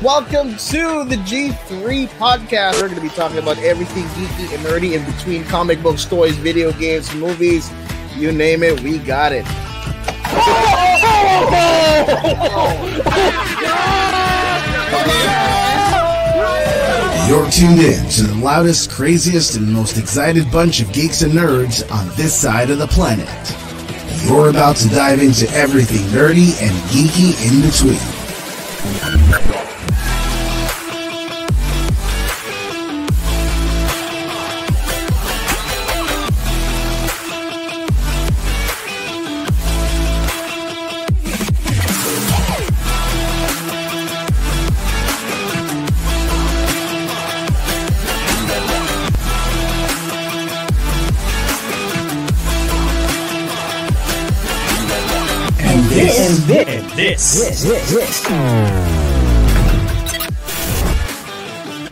Welcome to the G3 podcast. We're going to be talking about everything geeky and nerdy in between comic books, toys, video games, movies, you name it, we got it. You're tuned in to the loudest, craziest, and most excited bunch of geeks and nerds on this side of the planet. You're about to dive into everything nerdy and geeky in between. This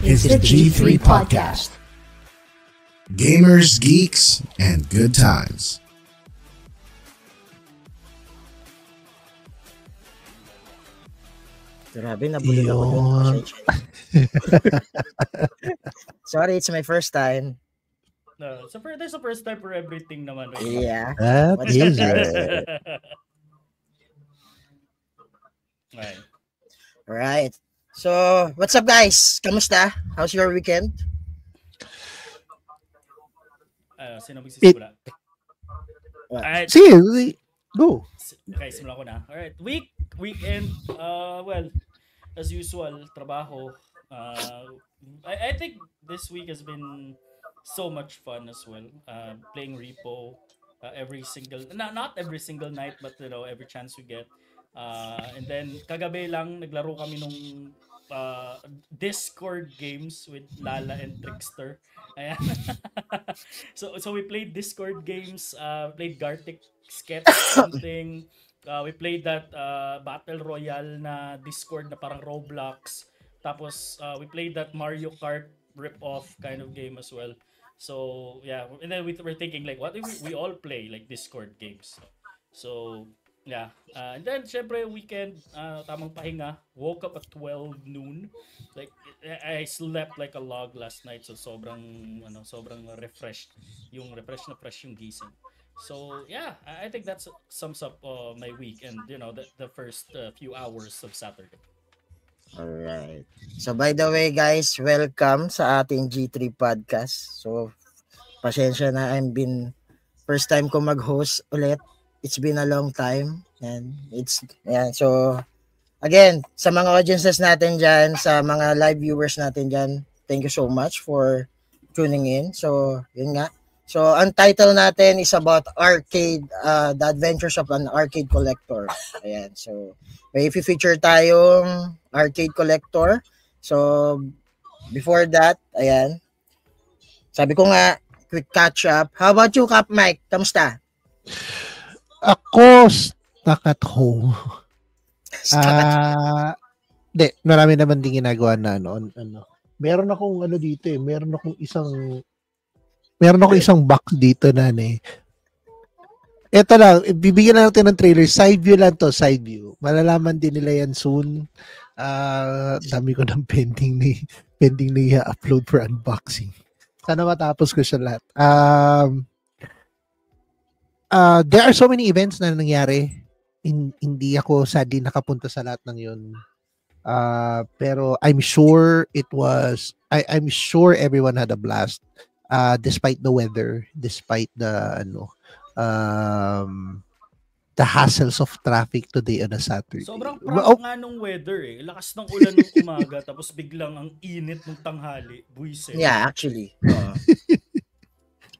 is the G3 Podcast. Gamers, geeks, and good times. Grabe, nabulol ako doon. Sorry, it's my first time. No, so there's a first time for everything naman. Right? Yeah. That is right. Right. So, what's up guys? Kamusta? How's your weekend? Sino magsisimula? Sige, go. Okay, simulan ko na. Alright, weekend, well, as usual, trabaho. I think this week has been so much fun as well. Playing Repo every single, not every single night, but you know, every chance we get. And then kagabi lang naglaro kami nung Discord games with Lala and Trickster. Ayan. so we played Discord games, played Gartic Sketch something. We played that Battle Royale na Discord na parang Roblox. Tapos we played that Mario Kart rip-off kind of game as well. So yeah, and then we're thinking like, what if we all play like Discord games? So yeah, and then syempre weekend, tamang pahinga. Woke up at 12 noon. Like I slept like a log last night, so sobrang refreshed yung gising. So yeah, I think that sums up my week and you know the first few hours of Saturday. Alright. So by the way guys, welcome sa ating G3 podcast. So pasensya na, first time ko mag-host ulit. It's been a long time and so again, sa mga audiences natin dyan, sa mga live viewers natin dyan, thank you so much for tuning in. So yun nga. So ang title natin is about arcade, the adventures of an arcade collector. Ayan. So may feature tayong arcade collector. So before that, ayan. Sabi ko nga, quick catch up. How about you, Cap Mike? Kamusta? Ako, stuck at home. Marami naman din ginagawa na ano. Meron akong dito eh. Meron akong isang box dito na Ito lang, bibigyan na natin ng trailer. Side view lang to, side view. Malalaman din nila yan soon. Dami ko ng pending na i-upload for unboxing. Sana matapos ko siya lahat. There are so many events na nangyari. Hindi ako sadly nakapunta sa lahat ng yun. Pero I'm sure I'm sure everyone had a blast. Despite the weather, despite the hassles of traffic today on a Saturday. Sobrang prank nga nung weather eh. Lakas ng ulan ng umaga tapos biglang ang init ng tanghali. Buisit. Yeah, actually.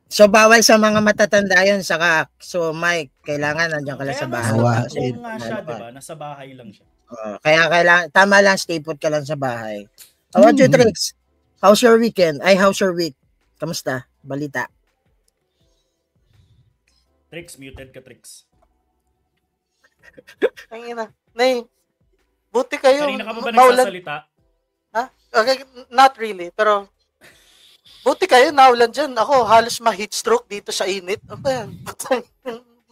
So, bawal sa mga matatanda yun. So, Mike, kailangan nandiyan ka lang sa bahay. Kaya nga siya, diba? Nasa bahay lang siya. Kaya kailangan, tama lang, stay put ka lang sa bahay. How about you, Trix? How's your weekend? How's your week? Kamusta? Balita. Trix, muted ka, Trix. Ay, Nay, buti kayo. Kanina ka pa ba nagsasalita? Ha? Okay, not really, pero buti kayo, naulan dyan. Ako, halos ma-heat stroke dito sa init. Ano ba yan?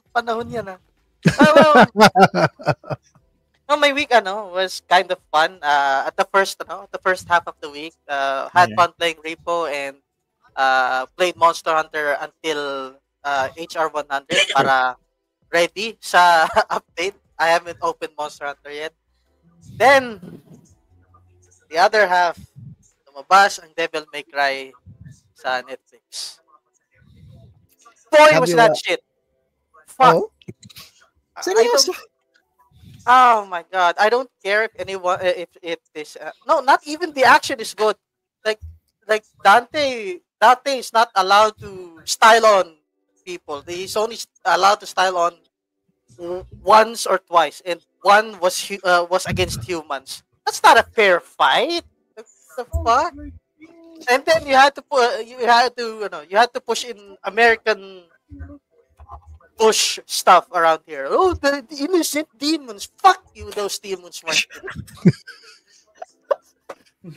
Panahon yan, ha? No, my week was kind of fun. At the first half of the week, had Yeah. fun playing Repo and played Monster Hunter until HR 100 para ready sa update. I haven't opened Monster Hunter yet. Then the other half, lumabas ang Devil May Cry sa Netflix. Boy, Have was you that shit. Fuck. Oh, I seryoso? don't. Oh my god! I don't care if anyone if this. No, not even the action is good. Like like Dante is not allowed to style on people. He's only allowed to style on once or twice, and one was against humans. That's not a fair fight. The fuck? And then you had to push in American push stuff around here. Oh, the innocent demons. Fuck you, those demons, Martin.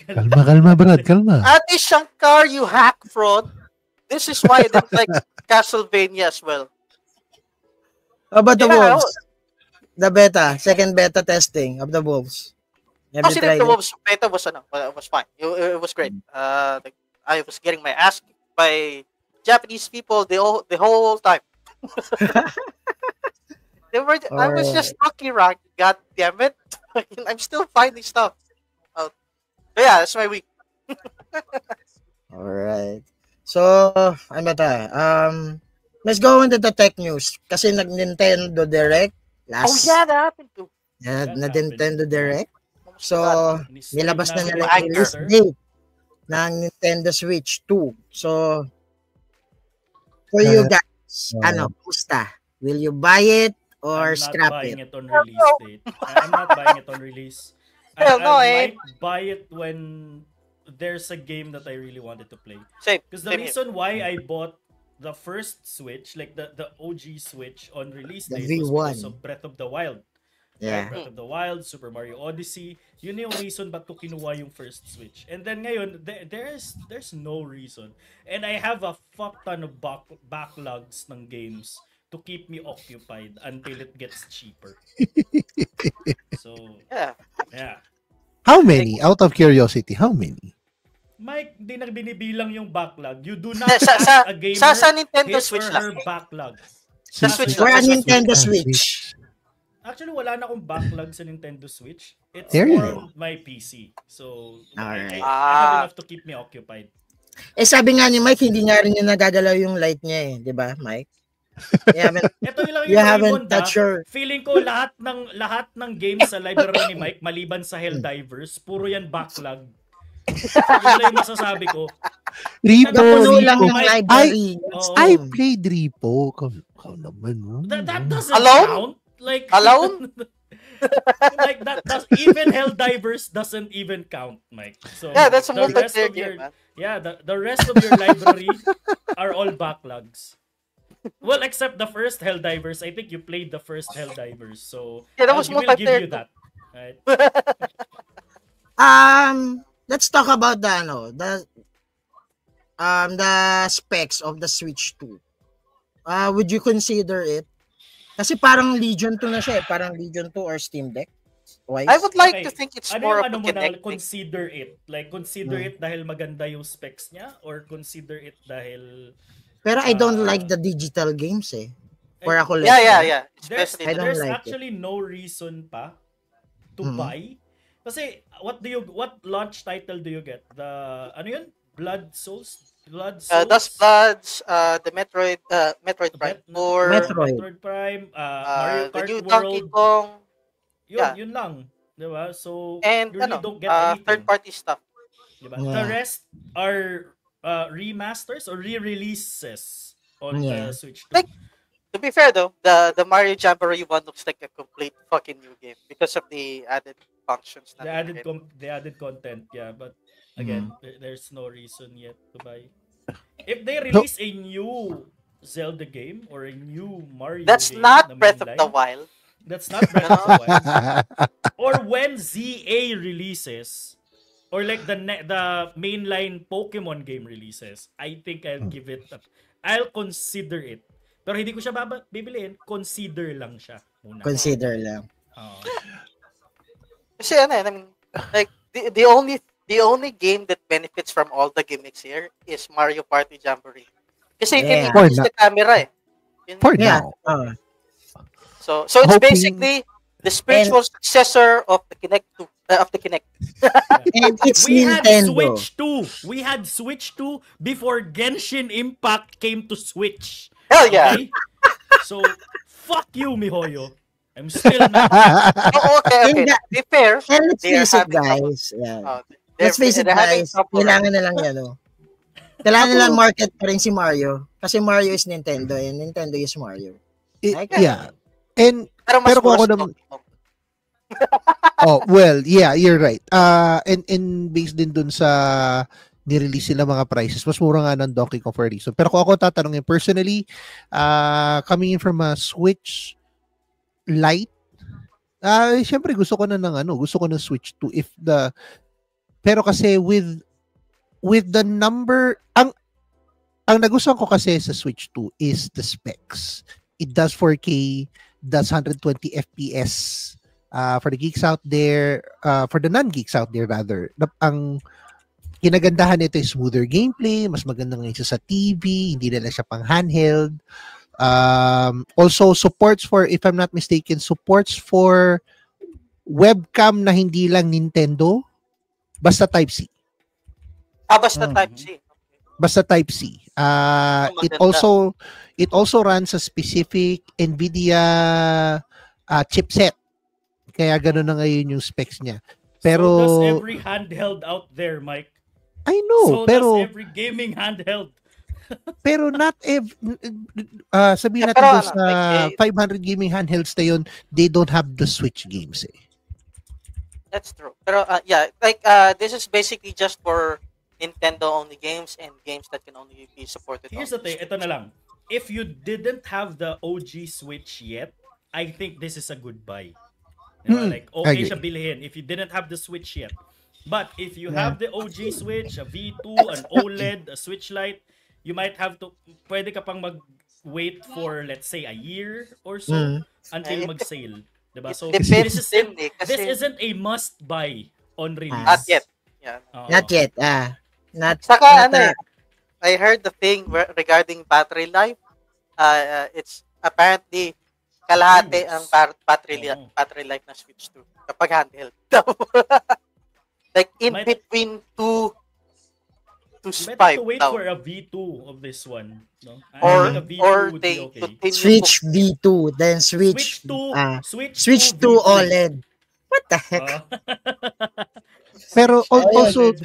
Kalma, Brad. Kalma. Ate Shankar, you hack fraud. This is why I don't like Castlevania as well. How about the Yeah, Wolves? The beta, second beta testing of the Wolves. Have you Actually, tried the it? Wolves beta was fine. It was great. I was getting my ass kicked by Japanese people the whole time. I was just lucky, rock. God damn it! I'm still finding stuff out. But yeah, that's my week. Alright. So, ano ba tayo? Let's go into the tech news. Kasi nag-Nintendo Direct Oh last. yeah, that happened too. That Nintendo Direct. So, Ni-stream nilabas na namin nila yung yung release Anchor. date ng Nintendo Switch 2. So, for you guys, kumusta? Will you buy it or I'm not scrap buying it? it on release date. I'm not buying it on release. Hell no, I might buy it when there's a game that I really wanted to play. Same. Because the Same here. reason why I bought the first Switch, like the OG Switch on release The date was because V1. of Breath of the Wild. Yeah. Breath of the Wild, Super Mario Odyssey. Yun yung reason ba't ko kinuha yung first Switch. And then ngayon, there's no reason. And I have a fuck ton of backlogs ng games to keep me occupied until it gets cheaper. So, Yeah. yeah. How many? Out of curiosity, how many? Mike, hindi na binibilang yung backlog. You do not Sa- ask sa- a gamer sa Nintendo his Switch or lang. her backlog. Sa Switch For a lang. Sa Switch. Nintendo Switch. Actually, wala na akong backlog sa Nintendo Switch. It's There you more on my PC. So, Alright. I have enough to keep me occupied. Eh sabi nga ni Mike, hindi nga rin yung nagagalaw yung light niya eh. Di ba, Mike? You haven't, Ito lang you yung haven't Raymond, touched your... Feeling ko lahat ng games sa library ni Mike, maliban sa Helldivers, puro yan backlog. Yun lang yung masasabi ko. Repo, Napuno lang Repo. ng library. Oo. I played Repo. Kau naman, no? That doesn't Alone? count. Like Alone? like that does even Helldivers doesn't even count, Mike. So Yeah, that's a the rest multiplayer of your game, man. yeah, the rest of your library are all backlogs. Well, except the first Helldivers. I think you played the first Helldivers, so Yeah, that was we'll give multiplayer you that. Right? Let's talk about the specs of the Switch 2. Would you consider it? Kasi parang Legion 2 na siya eh. Parang Legion 2 or Steam Deck. Wise? I would like Okay. to think it's Ano more yung of a ano mo na Kinect thing. consider it? Like consider it dahil maganda yung specs niya or consider it dahil Pero I don't like the digital games eh. For a collector. Yeah. there's, Especially I don't there's like actually no reason pa to Mhm. buy. Kasi what launch title do you get? The ano yun? Blood Souls? Dust Bloods, the Metroid Prime 4, Metroid. Prime, Mario the Kart new World. Donkey Kong, Yun lang. Diba? So, and you really don't get anything. third-party stuff. Diba? Yeah. The rest are remasters or re-releases on Yeah. the Switch 2. Like, to be fair though, the Mario Jamboree one looks like a complete fucking new game because of the added functions. the added content, yeah, but again, there's no reason yet to buy. If they release a new Zelda game or a new Mario That's game not na Breath of the mainline, Wild. that's not Breath of the Wild. Or when ZA releases, or like the mainline Pokemon game releases, I think I'll give it I'll consider it. Pero hindi ko siya bibiliin, consider lang siya muna. Consider lang. Oo. Kasi I mean, like the only game that benefits from all the gimmicks here is Mario Party Jamboree. Kasi you can Yeah. even use the camera eh. For Yeah. now. So it's Hoping- basically the spiritual successor of the Kinect 2, of the Kinect. And it's We had Nintendo. Switch 2. We had Switch 2 before Genshin Impact came to Switch. Hell yeah. Okay? So, fuck you, Mihoyo. I'm still not. Oh, okay. And that- Be fair. And let's They are face it, having trouble. guys. Yeah. They're- Let's face it, they're having guys. trouble. Kailangan na lang yan, Kailangan nila market pa rin si Mario. Kasi Mario is Nintendo and Nintendo is Mario. Yeah. And Pero mas pero kung ako worse naman- Donkey Kong. well, yeah, you're right. And based din dun sa nirelease sila mga prices, mas mura nga ng Donkey Kong for a reason. Pero kung ako tatanungin personally, coming in from a Switch Lite, syempre gusto ko na ng Switch 2 pero kasi with the number ang nagustuhan ko kasi sa Switch 2 is the specs. It does 4K, does 120 FPS. For the geeks out there, for the non-geeks out there rather, ang kinagandahan nito is smoother gameplay, mas maganda ngayon siya sa TV, hindi na lang siya pang handheld. Also supports for, if I'm not mistaken, supports for webcam na hindi lang Nintendo, basta Type-C. Basta Type-C. Basta Type-C. Maganda. It also runs a specific NVIDIA chipset. Kaya gano'n na ngayon yung specs niya. Pero So does every handheld out there, Mike. I know, So pero does every gaming handheld. pero not sabihin Yeah, natin pero doon sa 500 gaming handhelds na yun, they don't have the Switch games eh. That's true. Pero yeah, like this is basically just for Nintendo only games and games that can only be supported. Here's on the thing, ito na lang. If you didn't have the OG Switch yet, I think this is a good buy. Like, I okay agree. siya bilhin if you didn't have the Switch yet. But if you have the OG Switch, a V2, an OLED, a Switch Lite, you might have to, pwede ka pang mag-wait for, let's say, a year or so until mag-sale. Diba? So, Depends din eh. this Kasi isn't a must-buy on release. not yet. Yeah. Oo. Not yet. Saka I heard the thing regarding battery life. It's apparently kalahati ang battery life na Switch 2 kapag handheld. Like in Might- between 2 to You might 5 have to wait daw. for a V2 of this one. No? I Or think a V2 or would they be okay. continue Switch V2, then Switch Switch 2 V2. OLED. What the heck? Pero Ayun.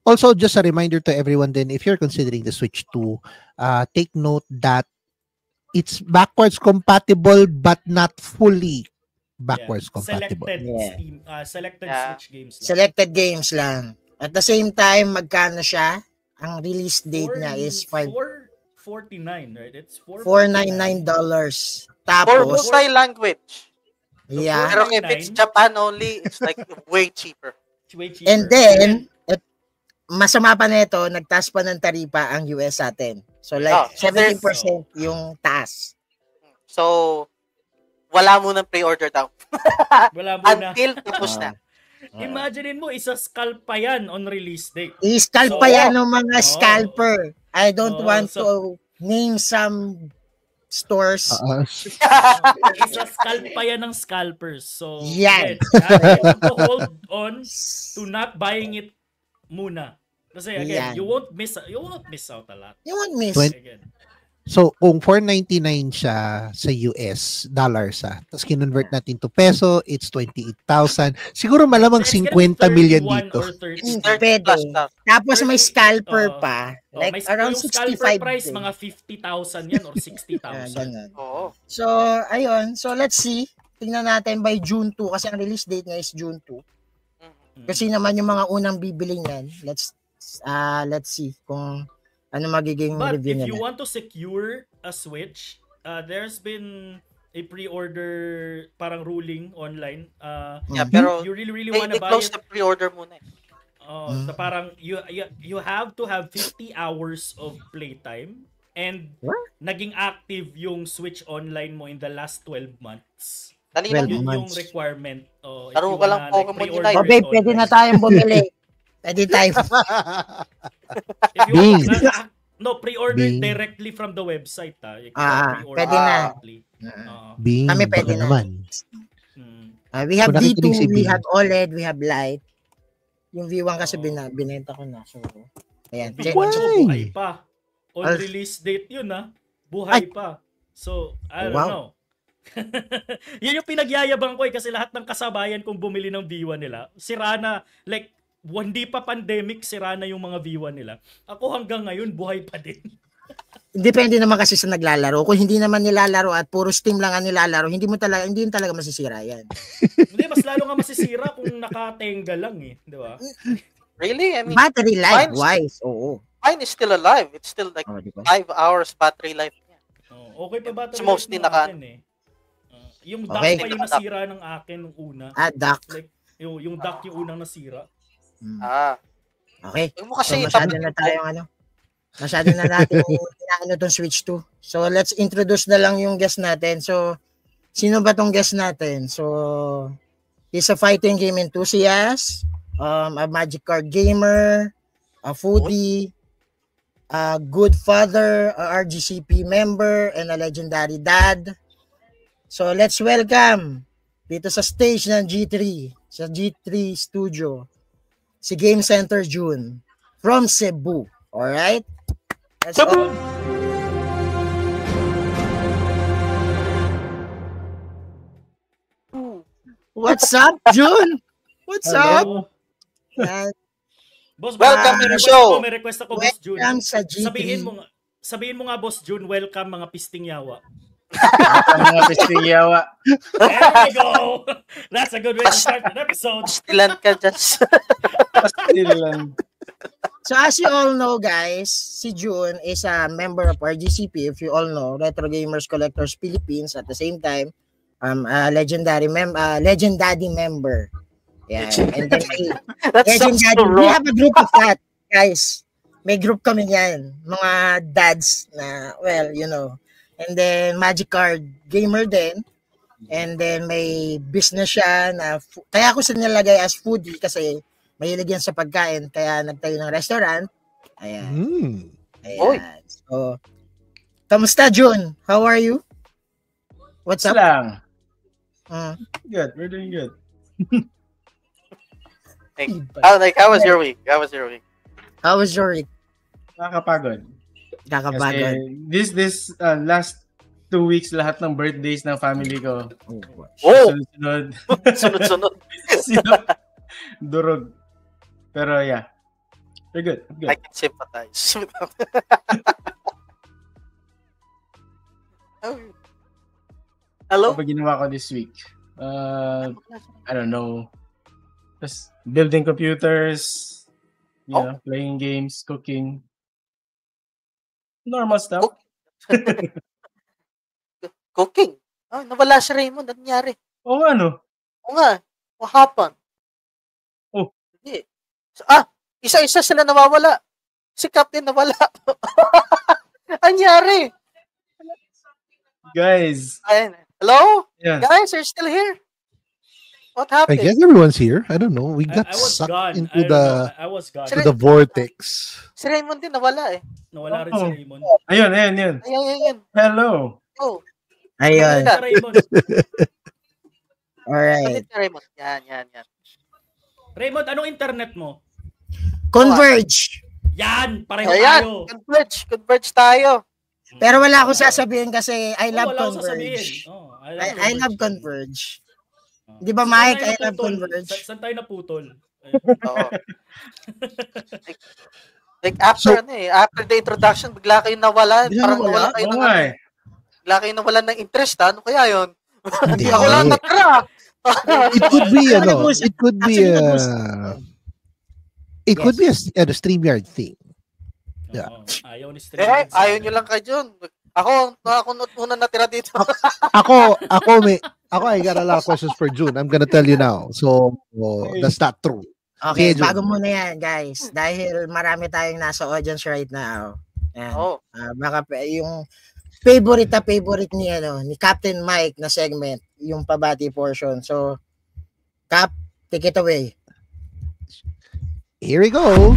also just a reminder to everyone then, if you're considering the Switch 2, take note that it's backwards compatible but not fully backwards compatible. Selected Yeah. Steam, selected Yeah. Switch games lang. Selected games lang. At the same time, magkano siya? Ang release date niya is $449, right? It's $499. For Tapos, multi-language. yeah. Pero if it's Japan only, it's like way cheaper. It's way cheaper. And then, masama pa nito, nagtaas pa ng taripa ang US sa atin. So like, so 17% yung taas. So, wala munang pre-order daw. Wala muna. Until tapos na. Imaginein mo, isa scalp pa yan on release date. I-scalp So, pa yan ng mga oh. scalper. I don't Oh, want so- to name some stores. Isa scalp pa yan ng scalpers. So, Yan. again, you have to hold on to not buying it muna. Kasi again, Yan. you won't miss out a lot. You won't miss. Again. So, kung $499 siya sa US, dollars tapos kinonvert natin to peso, it's 28,000. Siguro malamang It's gonna 50 be million 31 dito. or 30. It's 30 Pwede. plus now. Tapos may 30, scalper oo. pa. Oh, Like may around yung scalper 65 price, din. mga 50,000 yan or 60,000. Ganun. Oo. So, ayun. So, let's see. Tingnan natin by June 2 kasi ang release date niya is June 2. Mm. Kasi naman yung mga unang bibili niyan, let's see kung ano magiging But review if you nila. want to secure a Switch, there's been a pre-order parang ruling online. Yeah, pero You really they, want they to buy close it. the pre-order muna. Na parang you have to have 50 hours of playtime and What? naging active yung Switch online mo in the last 12 months. Dali Well, lang. Yun yung months. requirement. Oh, if Laro you ka lang wanna, Pokemon pre-order Unite. O babe, it pwede na online. tayong bumili. Pwede tayo. If you Bing. no, pre-order Bing. directly from the website. You can pre-order pwede na. directly. Bing, Kami baka pwede na. naman. We have Kung D2, nakikinig si we Bing. have OLED, we have Lite. Yung V1 kasi Oo. binenta ko na. So, ayan. Bing, Why? tsaka buhay pa. On Al- release date yun buhay Ay. pa. So, I don't Wow. know. Yan yung pinagyayabang ko kasi lahat ng kasabayan kong bumili ng V1 nila, sira na, like, hindi pa pandemic, sira na yung mga V1 nila. Ako hanggang ngayon, buhay pa din. Depende naman kasi sa naglalaro. Kung hindi naman nilalaro at puro Steam lang ang nilalaro, hindi yun talaga masisira yan. Hindi, mas lalo nga masisira kung nakatenga lang di ba? Really? I mean, Battery life mine- wise, oo. mine is still alive. It's still like Oh, di ba? 5 hours battery life. Okay pa battery It's mostly life ng akin yung dock Okay. pa yung nasira ng akin nung una. Dock. Like, yung dock yung unang nasira. Okay. Huwag mo So, kasi masyado na tayong masyado na natin inaano tong Switch 2. So, let's introduce na lang yung guest natin. So, sino ba tong guest natin? So, he's a fighting game enthusiast, a Magic card gamer, a foodie, a good father, a RGCP member, and a legendary dad. So, let's welcome dito sa stage ng G3, sa G3 Studio, si Game Center June from Cebu. Alright? Let's go. What's up, June? What's up? Yan. Boss, Welcome may to the request show. ako, may request ako, Boss June. Welcome sa G3. Sabihin mo nga, Boss June, welcome mga pisting yawa. Mga pisting yawa. There we go! That's a good way to start an episode. Stilan ka dyan. Still lang. So as you all know, guys, si June is a member of RGCP, if you all know, Retro Gamers Collectors Philippines. At the same time, a legendary member. Yeah. And then That sounds so we wrong. have a group of that, guys. May group kami yan. Mga dads na, well, you know. And then Magic Card gamer din. And then may business siya na kaya ako sinilagay as foodie kasi mahilig yan sa pagkain kaya nagtayo ng restaurant. Ayan. Ayan. Oy. So, kamusta, June? How are you? What's up? Lang. Mm. Good. We're doing good. How was your week? How was your week? How was your week? Nakakapagod. Kakabagod. Kasi this last 2 weeks lahat ng birthdays ng family ko. Oh! Sunod-sunod. Sunod-sunod. Durog. Pero yeah. We're good. We're I good. can sympathize. Hello? Ano ba ginawa ko this week? I don't know. Just building computers, playing games, cooking. Normal stuff. Cooking. Oh, nawala si Raymond. Ano nangyari? Oo, ano? Oo nga. What happened? Oh. Hindi. Isa-isa sila nawawala. Si Captain nawala. Ano nangyari? Guys. Ayun. Hello? Yeah. Guys, are you still here? What I happened? guess everyone's here. I don't know. We got I was sucked gone. into I was gone. to the vortex. Si Raymond din nawala eh. Nawala rin si Raymond. Ayun. Ayun. Hello. Oh. Ayun. Si Raymond. Alright. Ulit si Raymond. Yan. Raymond, anong internet mo? Converge. Yan! Pareho Ayan. tayo. Converge tayo. Pero wala akong sasabihin kasi I love Wala akong Converge. sasabihin. I love Converge. Di ba, Mike? I love Converge. Saan tayo naputol? Oo. like after after the introduction, bigla kayo nawala. Bigla Parang nawala? nawala kayo Oo ng nga eh. bigla kayo nawala ng interest. Ano kaya yun? Hindi. Ako lang natira. It could be, Nag-boost. it could be Actually, nag-boost. it could be a StreamYard thing. Yeah. Oo, ayaw ni streaming. Ayaw nyo lang kayo dyan. Ako una natira dito. Ako, I got a lot of questions for June. I'm gonna tell you now. So, that's not true. Okay, Sige, June. bago muna yan, guys. Dahil marami tayong nasa audience right now. Yan. Oh. Baka yung favorite ni Captain Mike na segment. yung pabati portion. So, Cap, take it away. Here we go.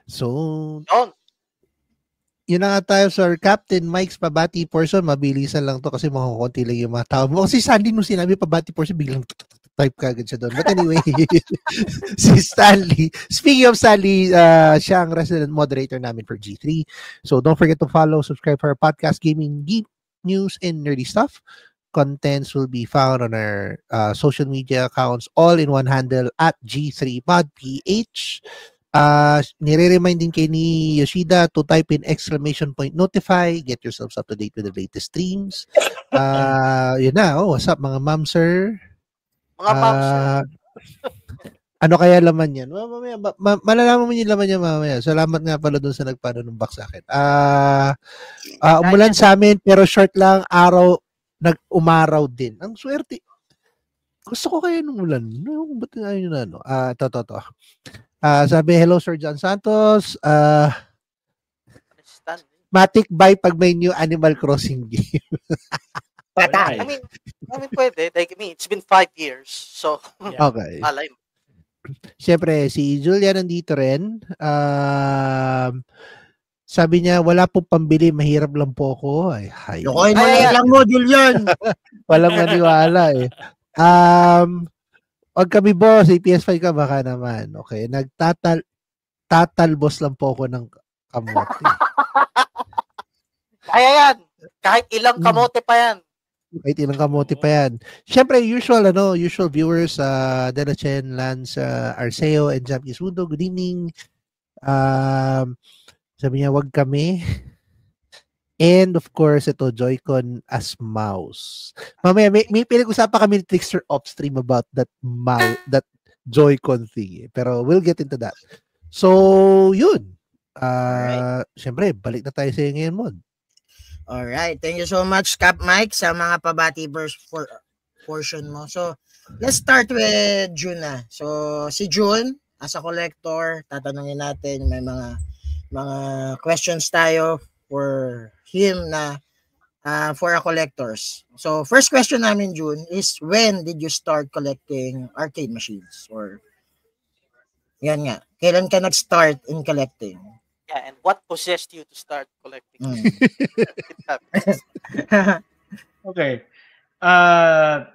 So, yun na nga tayo, sir. Captain Mike's pabati portion. Mabilisan lang to kasi mga konti lang yung mga tao mo. Kasi Sandy nung sinabi pabati portion, biglang type ka agad siya doon. But anyway, si Stanley. Speaking of Stanley, siya ang resident moderator namin for G3. So don't forget to follow, subscribe for our podcast, gaming, geek, news, and nerdy stuff. Contents will be found on our social media accounts, all in one handle at G3PodPH. Nire-remind din kay ni Yoshida to type in ! Notify, get yourselves up to date with the latest streams. Yun na, what's up mga ma'am sir? Mga moms. Ano kaya laman yan? Mamaya, malalaman mo yung laman yan mamaya. Salamat nga pala dun sa nagpano ng box sa akin. Umulan sa amin pero short lang, nag-umaraw din. Ang swerte. Gusto ko kaya nung ulan. Ba't ayaw nyo na ano? To. Sabi, hello Sir John Santos. Matic buy pag may new Animal Crossing game. I mean, pwede. Like, it's been 5 years. So, okay. Alay. Siyempre, si Julia nandito rin. Sabi niya, wala pong pambili, mahirap lang po ako. Ay, lang mo, Julian. Walang maniwala eh. Wag kami boss, PS5 ka baka naman. Okay, tatalbos lang po ako ng kamote. Kaya yan. Kahit ilang kamote pa yan. Kahit ilang kamote pa yan. Siyempre, usual viewers, Dela Chen, Lance, Arceo, and Japanese Mundo, good evening. Sabi niya, wag kami. And of course, ito, Joy-Con as mouse. Mamaya, may pinag-usapan kami ni Trickster off stream about that Joy-Con thing. Pero we'll get into that. So, yun. Siyempre, balik na tayo sa iyo ngayon, Mod. Alright. Thank you so much, Cap Mike, sa mga pabati portion mo. So, let's start with June na. So, si June, as a collector, tatanungin natin, may mga questions tayo for him na for our collectors. So, first question namin, June, is when did you start collecting arcade machines? Or, yan nga, kailan ka nag-start in collecting? Yeah, and what possessed you to start collecting? Okay. I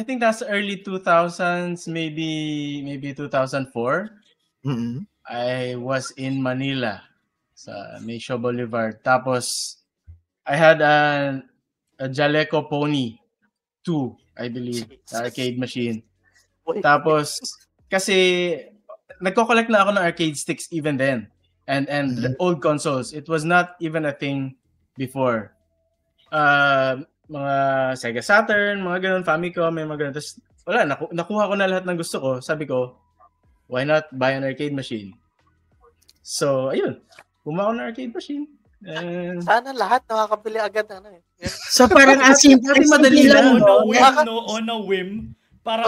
think that's early 2000s, maybe 2004. Mm-hmm. I was in Manila sa Mayshao Boulevard. Tapos, I had a Jaleco Pony 2, I believe, arcade machine. Tapos, kasi, nagko-collect na ako ng arcade sticks even then. And the old consoles. It was not even a thing before. Mga Sega Saturn, mga ganun, Famicom, may mga ganun. Tapos, wala, nakuha ko na lahat ng gusto ko. Sabi ko, why not buy an arcade machine? So, ayun. Kumaon na arcade machine. Sana lahat nakakabili agad na ano eh. So parang as simple madali lang. On a whim. Para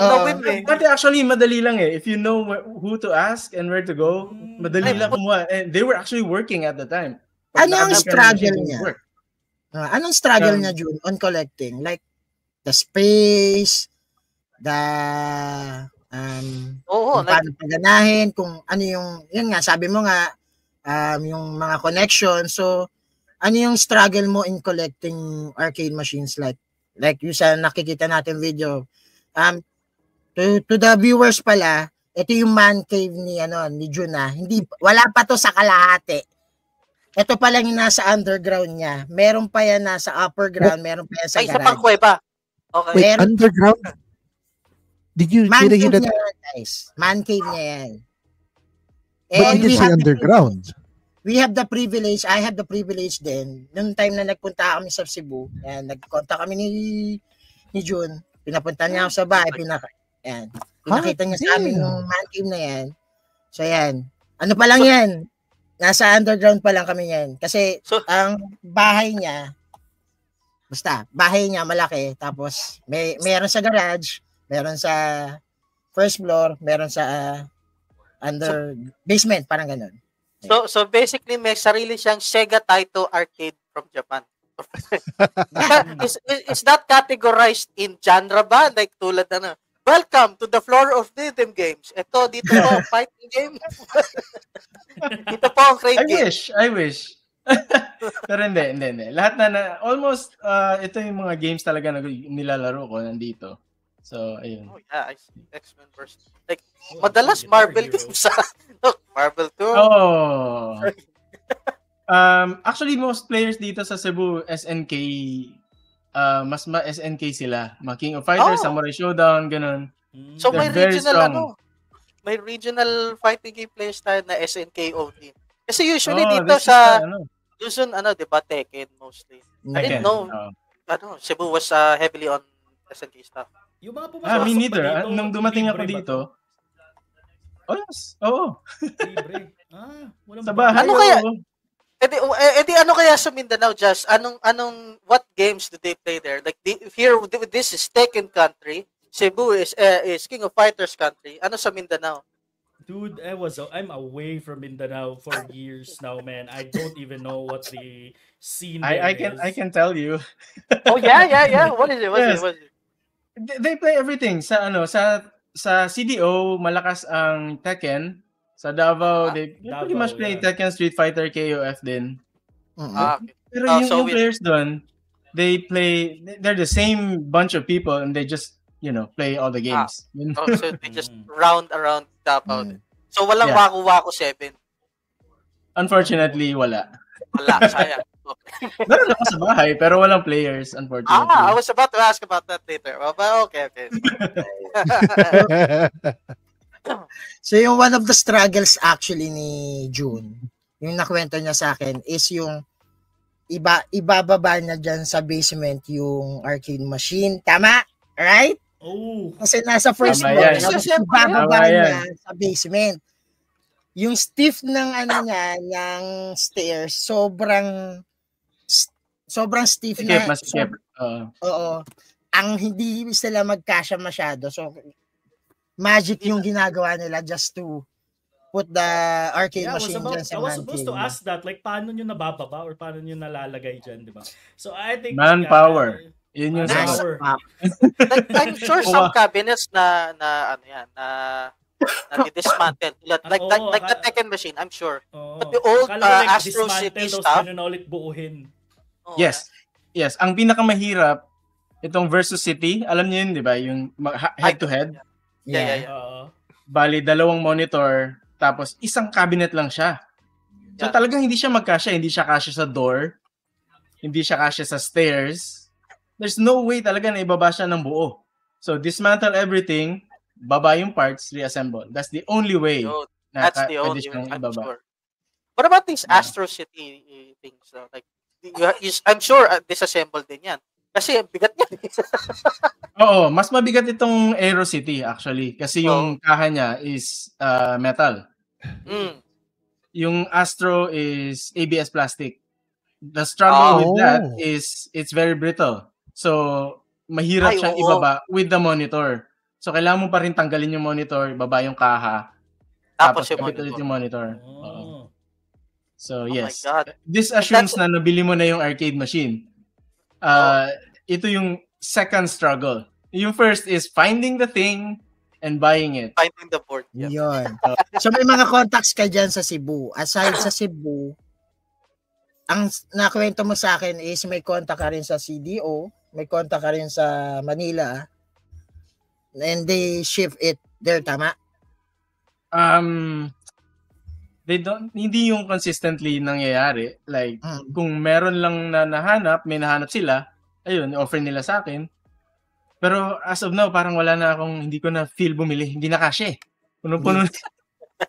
But actually, madali lang eh. If you know who to ask and where to go, madali lang kumuha. And they were actually working at the time. Ano ang struggle niya? Anong struggle niya, June, on collecting? Like, the space, kung paano paganahin, kung ano yung, yun nga, sabi mo nga, yung mga connection. So, ano yung struggle mo in collecting arcade machines like yung sa nakikita natin video? To the viewers pala, ito yung man cave ni June na. Wala pa to sa kalahati. Ito pa lang yung nasa underground niya. Meron pa yan nasa upper ground, meron pa yan sa garage. Ay, sa pangkuweba. Okay. Wait, underground? Did you man cave that? niya yan, guys. Man cave niya yan. But you did say underground. We have the privilege, I have the privilege din, nung time na nagpunta kami sa Cebu, nag-contact kami ni June, pinapunta niya ako sa bahay, pinakita niya sa amin yung man cave na yan. So yan, ano pa lang yan, nasa underground pa lang kami yan. Kasi ang bahay niya, bahay niya malaki, tapos meron sa garage, meron sa first floor, meron sa under basement, parang ganun. So basically may sarili siyang Sega Taito arcade from Japan. Is that categorized in genre ba? Like tulad na welcome to the floor of rhythm games. Dito po fighting game. Dito po ang crate game. I wish. Pero hindi. Lahat na almost ito yung mga games talaga na nilalaro ko nandito. So, ayun. Oh yeah, I see. X-Men versus like madalas Marvel games. Look, Marvel 2. Oh. Actually most players dito sa Cebu SNK mas SNK sila. King of Fighters, Samurai Showdown, ganun. So may They're very regional strong. may regional fighting game players tayo na SNK team. Kasi usually dito this is sa ano, Luzon, di ba, Tekken mostly. I didn't Tekken. know, Cebu was heavily on SNK stuff. Yung mga pumasok me pa neither. dito, Nung dumating libre ako ba dito, to? oh yes, oo. Libre. Walang Sa bahay. Ano kaya? oo. Edi ano kaya sa Mindanao, Just? What games do they play there? Like, here, this is Tekken country. Cebu is King of Fighters country. Ano sa Mindanao? Dude, I'm away from Mindanao for years now, man. I don't even know what the scene there I can tell you. Oh yeah. What is it? Yes. What is it? They play everything sa CDO malakas ang Tekken. Sa Davao, they pretty much play Tekken, Street Fighter, KOF din. Okay. Pero so yung players doon, they're the same bunch of people and they just, play all the games. So they just round around Davao. So walang Waku-Waku 7. Unfortunately, wala. Wala, sayang. Okay. Meron ako sa bahay, pero walang players, unfortunately. I was about to ask about that later. But okay. So yung one of the struggles actually ni June, yung nakwento niya sa akin is yung ibababa niya dyan sa basement yung arcade machine. Tama? Right? Oh. Kasi nasa first Tama floor, yan. tapos ibababa niya sa basement. Yung stiff ng ng stairs, sobrang stiff na. Masikip. Oo. Ang hindi sila magkasya masyado. So, magic yung ginagawa nila just to put the arcade machine dyan sa I was supposed to ask that, like, paano nyo nabababa or paano nyo nalalagay dyan, di ba? So, I think... Manpower. Yun yung manpower. I'm sure some cabinets na dismantle. Like the Tekken machine, I'm sure. But the old Astro City stuff... Tapos na ulit buuhin. Yes. Ang pinakamahirap, itong Versus City, alam niyo yun, di ba? Yung head-to-head. Yeah. Bali, 2 monitor, tapos isang cabinet lang siya. So talagang hindi siya magkasya. Hindi siya kasya sa door. Hindi siya kasya sa stairs. There's no way talaga na ibaba siya ng buo. So dismantle everything, baba yung parts, reassemble. That's the only way. That's the only way, I'm ibaba. sure. What about these Astro City things? Like, I'm sure disassemble din yan. Kasi bigat niya. Oo, mas mabigat itong Aero City actually. Kasi yung kaha niya is metal. Yung Astro is ABS plastic. The struggle with that is it's very brittle. So, mahirap siyang ibaba with the monitor. So, kailangan mo pa rin tanggalin yung monitor, ibaba yung kaha, tapos kabit ulit yung monitor. So, yes. This assumes na nabili mo na yung arcade machine. Ito yung second struggle. Yung first is finding the thing and buying it. Finding the board. Yeah. Yun. So may mga contacts ka dyan sa Cebu. Aside sa Cebu, ang nakwento mo sa akin is may contact ka rin sa CDO, may contact ka rin sa Manila, and they ship it there, tama? Hindi yung consistently nangyayari. Like, kung meron lang na nahanap, may nahanap sila, ayun, offer nila sa akin. Pero as of now, parang wala na akong, hindi ko na feel bumili. Hindi na kasya eh. Punong-puno.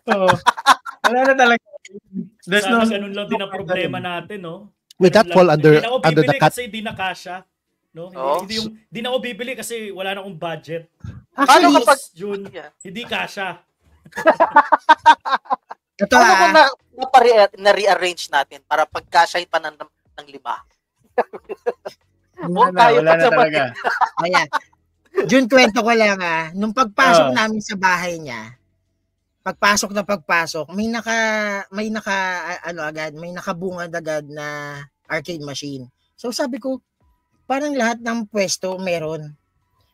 So, wala na talaga. There's Sana ganun lang din ang problema natin, no? Will that fall under the cut? Kasi di na kasya. No? Hindi na ako bibili kasi wala na akong budget. Paano kapag June, hindi kasya. Ito na-rearrange natin para pagkasya pa ng 5? Wala na talaga. Ayan. June, kwento ko lang nung pagpasok namin sa bahay niya, pagpasok, may nakabungad agad na arcade machine. So sabi ko, parang lahat ng pwesto meron.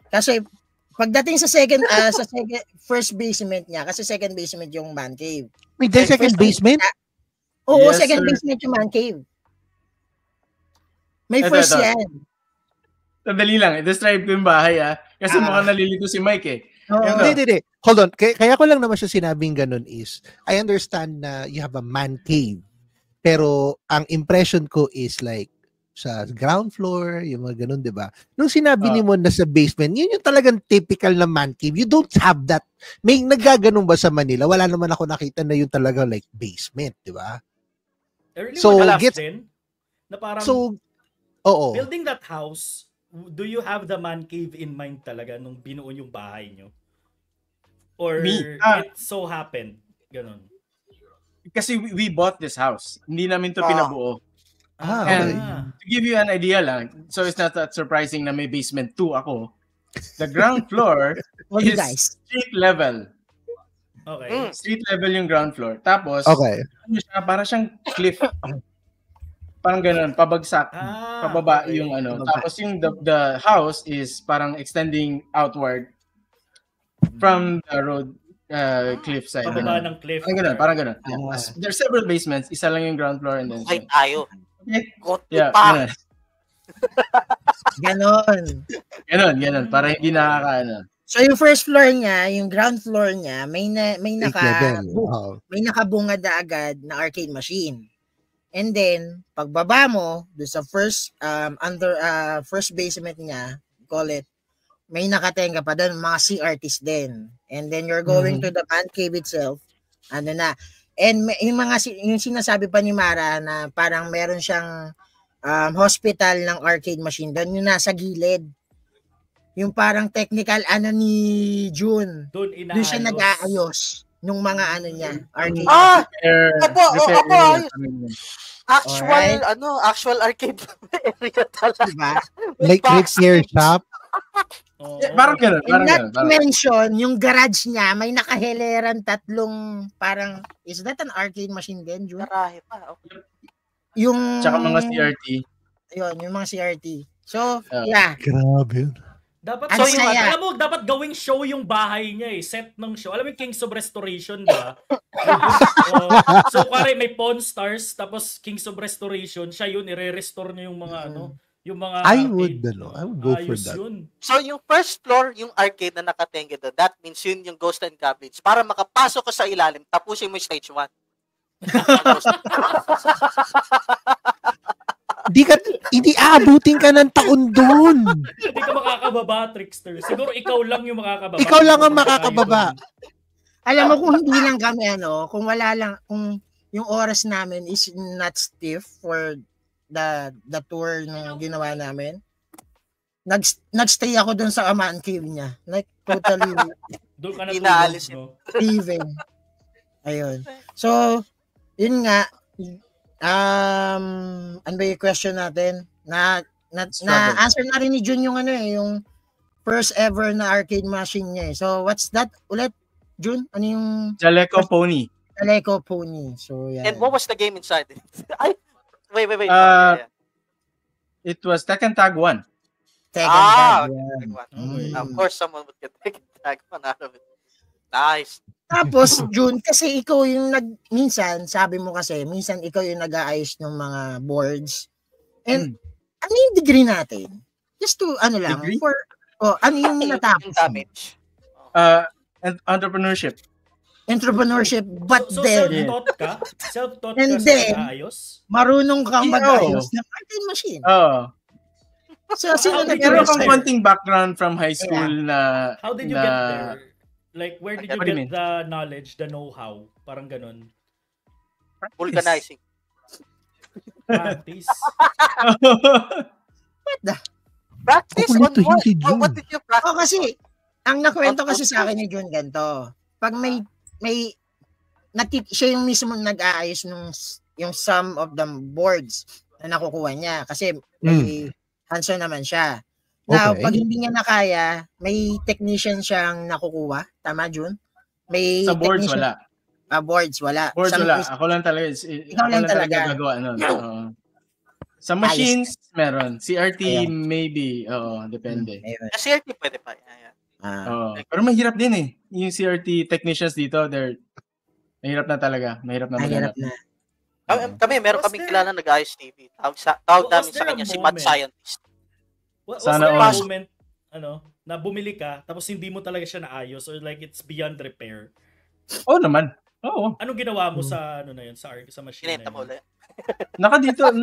Kasi pagdating sa first basement niya, kasi second basement yung man cave. May second basement? Oo, Yes, second sir. basement yung man cave. May first Ito. yan. Sandali lang, i-describe ko yung bahay Kasi Ah. mukhang nalilito si Mike eh. Oo. Ito. Hindi. Hold on. Kaya ko lang naman siya sinabing ganun is, I understand na you have a man cave. Pero ang impression ko is like, sa ground floor, yung mga ganun, di ba? Nung sinabi ni mo na sa basement, yun yung talagang typical na man cave. You don't have that. May nagaganon ba sa Manila? Wala naman ako nakita na yung talaga like basement, di ba? Early So, models din, na parang Oo. building that house, do you have the man cave in mind talaga nung binuo yung bahay nyo? Or it so happened? Ganon. Kasi we bought this house. Hindi namin to pinabuo. Okay. To give you an idea lang, so it's not that surprising na may basement 2 ako. The ground floor All you is guys. street level. Okay. Street level yung ground floor. Tapos, Okay. parang siyang cliff. Parang ganun, pabagsak. Pababa okay. yung ano. Pababa. Tapos yung the house is parang extending outward from the road cliff side. Pababa Ganun. ng cliff. Parang ganun. Yeah. There's several basements. Isa lang yung ground floor and then... Ay, tayo. Yeah, Pa. ganun. Ganon. Ganun. Para hindi nakakaano. So yung first floor niya, yung ground floor niya, may Level. Oh. nakabungad na agad na arcade machine. And then pagbaba mo do sa first first basement niya, call it, may nakatenga pa doon mga CRTs din. And then you're going to the man cave itself. Ano na. And yung sinasabi pa ni Mara na parang meron siyang hospital ng arcade machine doon, yung nasa gilid. Yung parang technical ni June. Doon siya nag-aayos ng mga niya, arcade. Actual arcade area talaga. Diba? Like repair shop. Parang ganun. And not to mention, yung garage niya, may nakaheleran tatlong parang, is that an arcade machine din, June? Garahe pa. Okay. Yung... Tsaka mga CRT. Yun, yung mga CRT. So, yeah. Grabe yun. Dapat Ang saya. alam mo, dapat gawing show yung bahay niya set ng show. Alam mo yung Kings of Restoration, di ba? So, pare, may Pawn Stars, tapos Kings of Restoration, siya yun, i-restore niya yung mga, yung mga... I would go for that. Yun. So, yung first floor, yung arcade na nakatengge doon, that means yun yung Ghost and Goblins. Para makapasok ka sa ilalim, tapusin mo yung stage 1. Hindi aabutin ka ng taon doon. Hindi ka makakababa, Trickster. Siguro ikaw lang yung makakababa. Ikaw lang ang makakababa. Alam mo kung hindi lang kami kung wala lang, kung yung oras namin is not stiff for the tour na ginawa namin, nagstay ako doon sa man cave niya. Like, totally doon ka na inaalis tulog, no? leaving. Ayun. So, yun nga, ano ba yung question natin? Na-answer na rin ni Jun yung yung first ever na arcade machine niya. So, what's that ulit, Jun? Ano yung... Jaleco Pony. Jaleco Pony. So, yeah. And what was the game inside? Wait. It was Tekken Tag 1. Tekken Tag. Okay. Of course, someone would get Tekken Tag 1 out of it. Nice. Tapos, Jun, kasi ikaw yung minsan, sabi mo kasi, minsan ikaw yung nag-aayos ng mga boards. And, ano yung degree natin? Just to, Degree? ano yung natapos? Damage. Entrepreneurship. Entrepreneurship, but So then, self-taught ka? Self-taught And ka then, sa ayos? marunong kang Yeah. mag-ayos ng arcade machine. So, sino How did you Meron get kang there? konting background from high school na... How did you na, get there? Like, where did you What do you get the knowledge, the know-how? Parang ganun. Vulcanizing. Practice. Practice on Kukulit to what? si Jun. What did you practice? Oh, kasi, ang nakwento kasi sa akin ni Jun ganito. Pag may siya yung mismo nag-aayos yung sum of the boards na nakukuha niya. Kasi may hands-on naman siya. Now, Okay. pag hindi niya na kaya, may technician siyang nakukuha. Tama, Jun? May Sa boards, technician- wala. Boards, wala. Boards, Sa- wala. Ako lang talaga. Ikaw Ako lang lang talaga talaga. gagawa nun. Oo. Sa machines, meron. CRT, maybe. Oo, depende. Ayun. Sa CRT pwede pa. Yeah. Oo. Pero mahirap din eh. Yung CRT technicians dito, mahirap na talaga. Mahirap na Mahirap maghanap. na. Kami, meron Was kaming there- kilala nag-ayos TV. Tawag Was namin sa there a kanya si Mad moment- Scientist. Was Sana there a all. moment, na bumili ka, tapos hindi mo talaga siya naayos or like it's beyond repair? Oo naman. Oo. Anong ginawa mo sa na yun, sa machine Kinenta mo na yun? ulit. Nandito lang.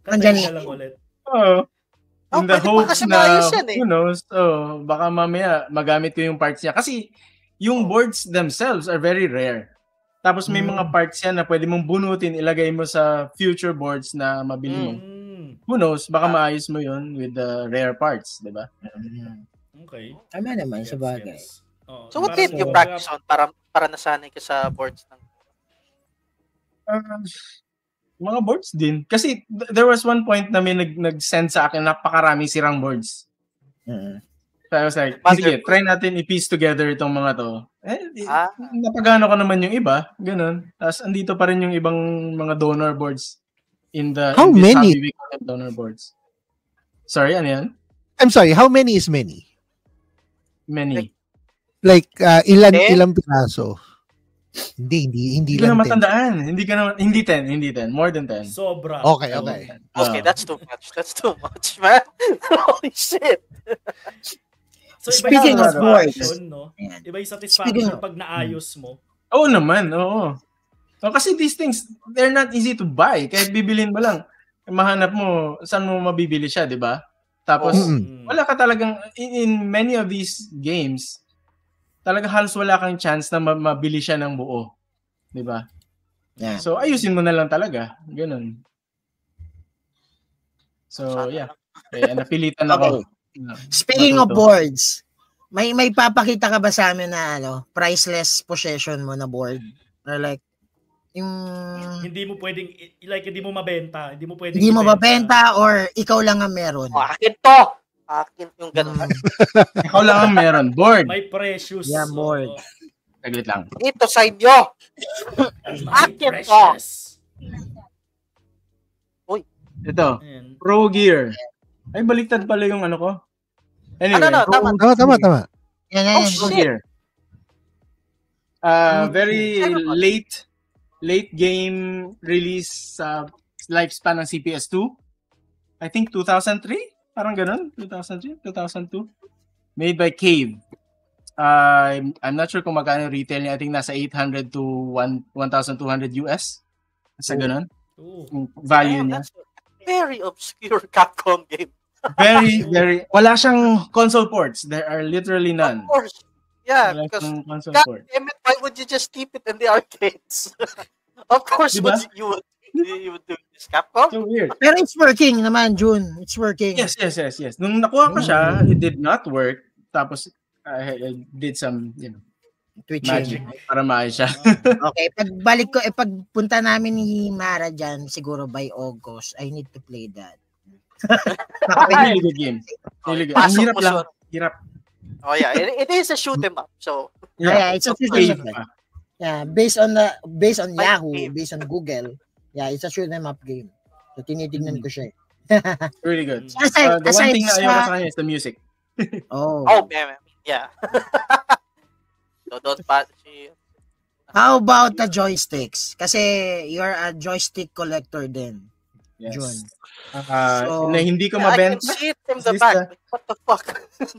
Nandyan Katayin ka lang ulit. Oo. In the pwede pa hopes kasi na, maayos yan eh. who knows, baka mamaya magamit ko yung parts niya. Kasi yung boards themselves are very rare. Tapos may mga parts yan na pwede mong bunutin, ilagay mo sa future boards na mabili mo. Who knows, baka maayos mo yun with the rare parts, di ba? Okay. Tama naman, sa Gets, bagay. gets. Oo, So what parang did you kumbaga, practice on para nasanay ka sa boards ng Mga boards din. Kasi there was one point na may nag-send sa akin napakaraming sirang boards. So I was like, sige, try natin i-piece together itong mga to. Napagano ko naman yung iba, ganun. Tapos andito pa rin yung ibang mga donor boards in this many? Happy Week donor boards. Sorry, ano yan? I'm sorry, how many is many? Many. Like, Ten? ilang piraso? Hindi Hindi ko na lang 10. matandaan. Hindi 10. More than 10. sobra. Okay. Okay, that's too much, man. Holy shit. So, iba Speaking yung of boards. satisfaction, no? Ayan. Iba yung Speaking satisfaction of- pag naayos mo. Oo naman, oo. So, kasi these things, they're not easy to buy. Kahit bibilin mo lang, mahanap mo, saan mo mabibili siya, di ba? Tapos, wala ka talagang, in many of these games, talaga halos wala kang chance na mabili siya ng buo. Di ba? Yeah. So, ayusin mo na lang talaga. Ganun. So, yeah. Kaya napilitan ako. Speaking of Matuto. boards, may papakita ka ba sa amin na priceless possession mo na board? Or like, yung Hindi mo pwedeng, like, hindi mo mabenta. Hindi mo pwedeng hindi mo ibenta. mabenta or ikaw lang ang meron? Akin to. Akin yung ganun. Ikaw lang ang meron. Board. May precious. Yeah, board. oo. Saglit lang. Ito sa inyo. May Akin to. precious. Ito. Ayan. Pro Gear. Ay, baliktad pala yung ano ko. Anyway. Tama. Tama. Yan. Pro Gear. Very late game release sa lifespan ng CPS2. I think 2003? Parang ganun. 2003? 2002? Made by Cave. I'm not sure kung magkano retail niya. I think nasa 800 to 1,200 US. Sa ganun. Oo. Yung value niya. That's a very obscure Capcom game. Very. Wala siyang console ports. There are literally none. Of course. Yeah, Wala because siyang console God port. damn it, why would you just keep it in the arcades? Of course, Diba? you would do this, Capcom. So weird. Pero it's working naman, June. It's working. Yes. Nung nakuha ko siya, it did not work. Tapos, I did some, Twitch magic para maayos siya. Okay, pagbalik ko, pagpunta namin ni Mara dyan, siguro by August, I need to play that. Really good game. Really good. Ang Pasok hirap mo lang. siya. Hirap. Oh yeah, it is a shoot 'em up. So Yeah, it's a shoot 'em up. pa. Yeah, based on Like Yahoo, game. based on Google, yeah, it's a shoot 'em up game. So tinitignan ko siya. Really good. Aside, The one aside thing na ayaw ko sa, sa kanya is the music. oh, man, yeah. So don't pass. how about the joysticks? Kasi you're a joystick collector din. Yes. June. Na hindi ko I can mabenta. see it from the Is this back. Like, what the fuck?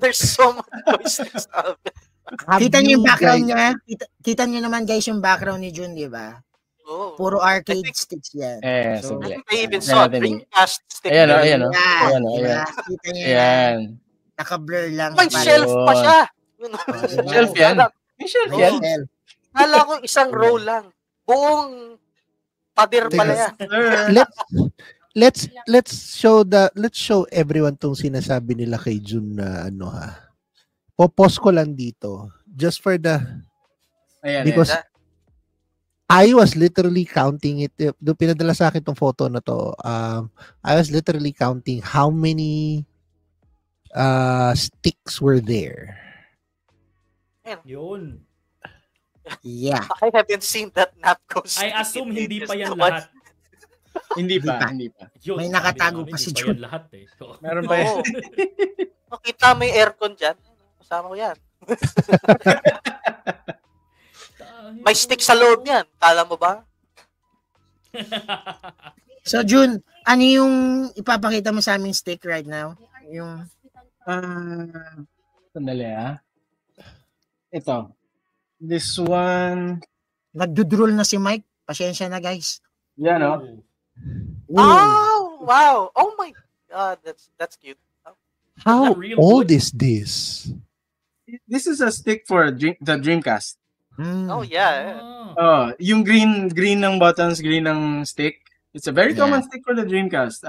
There's so much joysticks out there. Kita niyo yung you background guys- niya? Kita niyo naman guys yung background ni June, di ba? Oh. Puro arcade I think- sticks yan. So, I think they even Ayan saw natin. Dreamcast stick. Ayan, there. ayan, Yan, Ayan. diba? Kita niyo yan. Ayan. Naka-blur lang. May Parang- shelf pa siya. You know? Shelf yan. May shelf May yan. shelf. Kala ko isang row lang. Buong pader pala yan. Let's show everyone tong sinasabi nila kay June na ano ha. Popos ko lang dito just for the Ayan, because ayan. I was literally counting it. Doon pinadala sa akin tong photo na to. I was literally counting how many sticks were there. Yun. Yeah. I haven't seen that Napco stick. I assume in hindi ages pa yan naman. lahat. Hindi pa. Yun, May sabi nakatago namin, pa si hindi Jun. yan lahat eh. Oo. Meron pa yan. Oo. Makita mo yung aircon dyan. Kasama ko yan. May stick sa loob niyan. Kala mo ba? So, Jun, ano yung ipapakita mo sa aming stick right now? Yung... Sandali Ito. This one. Nagdudrool na si Mike. Pasensya na, guys. Yan, no? Oh, wow. Oh my God. That's cute. How real old wood? is this? This is a stick for the Dreamcast. Oh, yeah. Yung green ng buttons, green ng stick. It's a very common stick for the Dreamcast.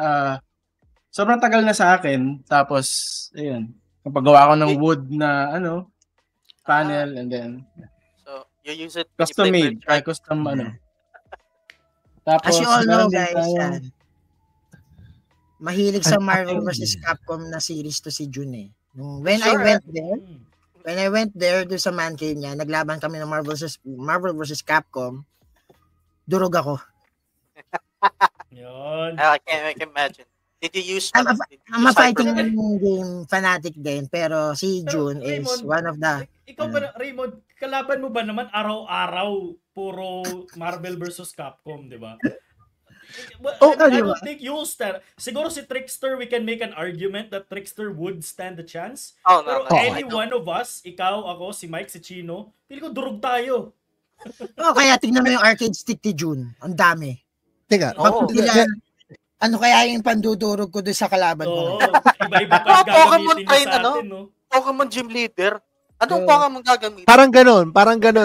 Sobrang tagal na sa akin. Tapos, ayun. Kapagawa ko ng wood na, panel and then So, you use it. custom made. Right? Custom, Tapos, As you all know, meron din guys, tayong- mahilig sa Marvel vs. Capcom na series to si Jun eh. When I went there doon sa man cave niya, naglaban kami ng Marvel vs. Capcom, durog ako. Yun. I can imagine. Did you use... I'm a fighting Cyberpunk? game fanatic din, pero si Jun is Raymond, one of the... Ikaw ba, Raymond, kalaban mo ba naman araw-araw puro Marvel versus Capcom, di ba? I don't think you'll stand. Siguro si Trickster, we can make an argument that Trickster would stand a chance. Oh, Pero no. any one of us, ikaw, ako, si Mike, si Chino, pili ko durog tayo. Kaya tignan mo yung arcade stick ni Jun. Ang dami. Teka, Oo. Ano kaya yung pandudurog ko doon sa kalaban ko? Oo, iba-iba pa Pokemon gagamitin niya train, sa atin, no? Pokemon Gym Leader. Anong Pokemon gagamitin?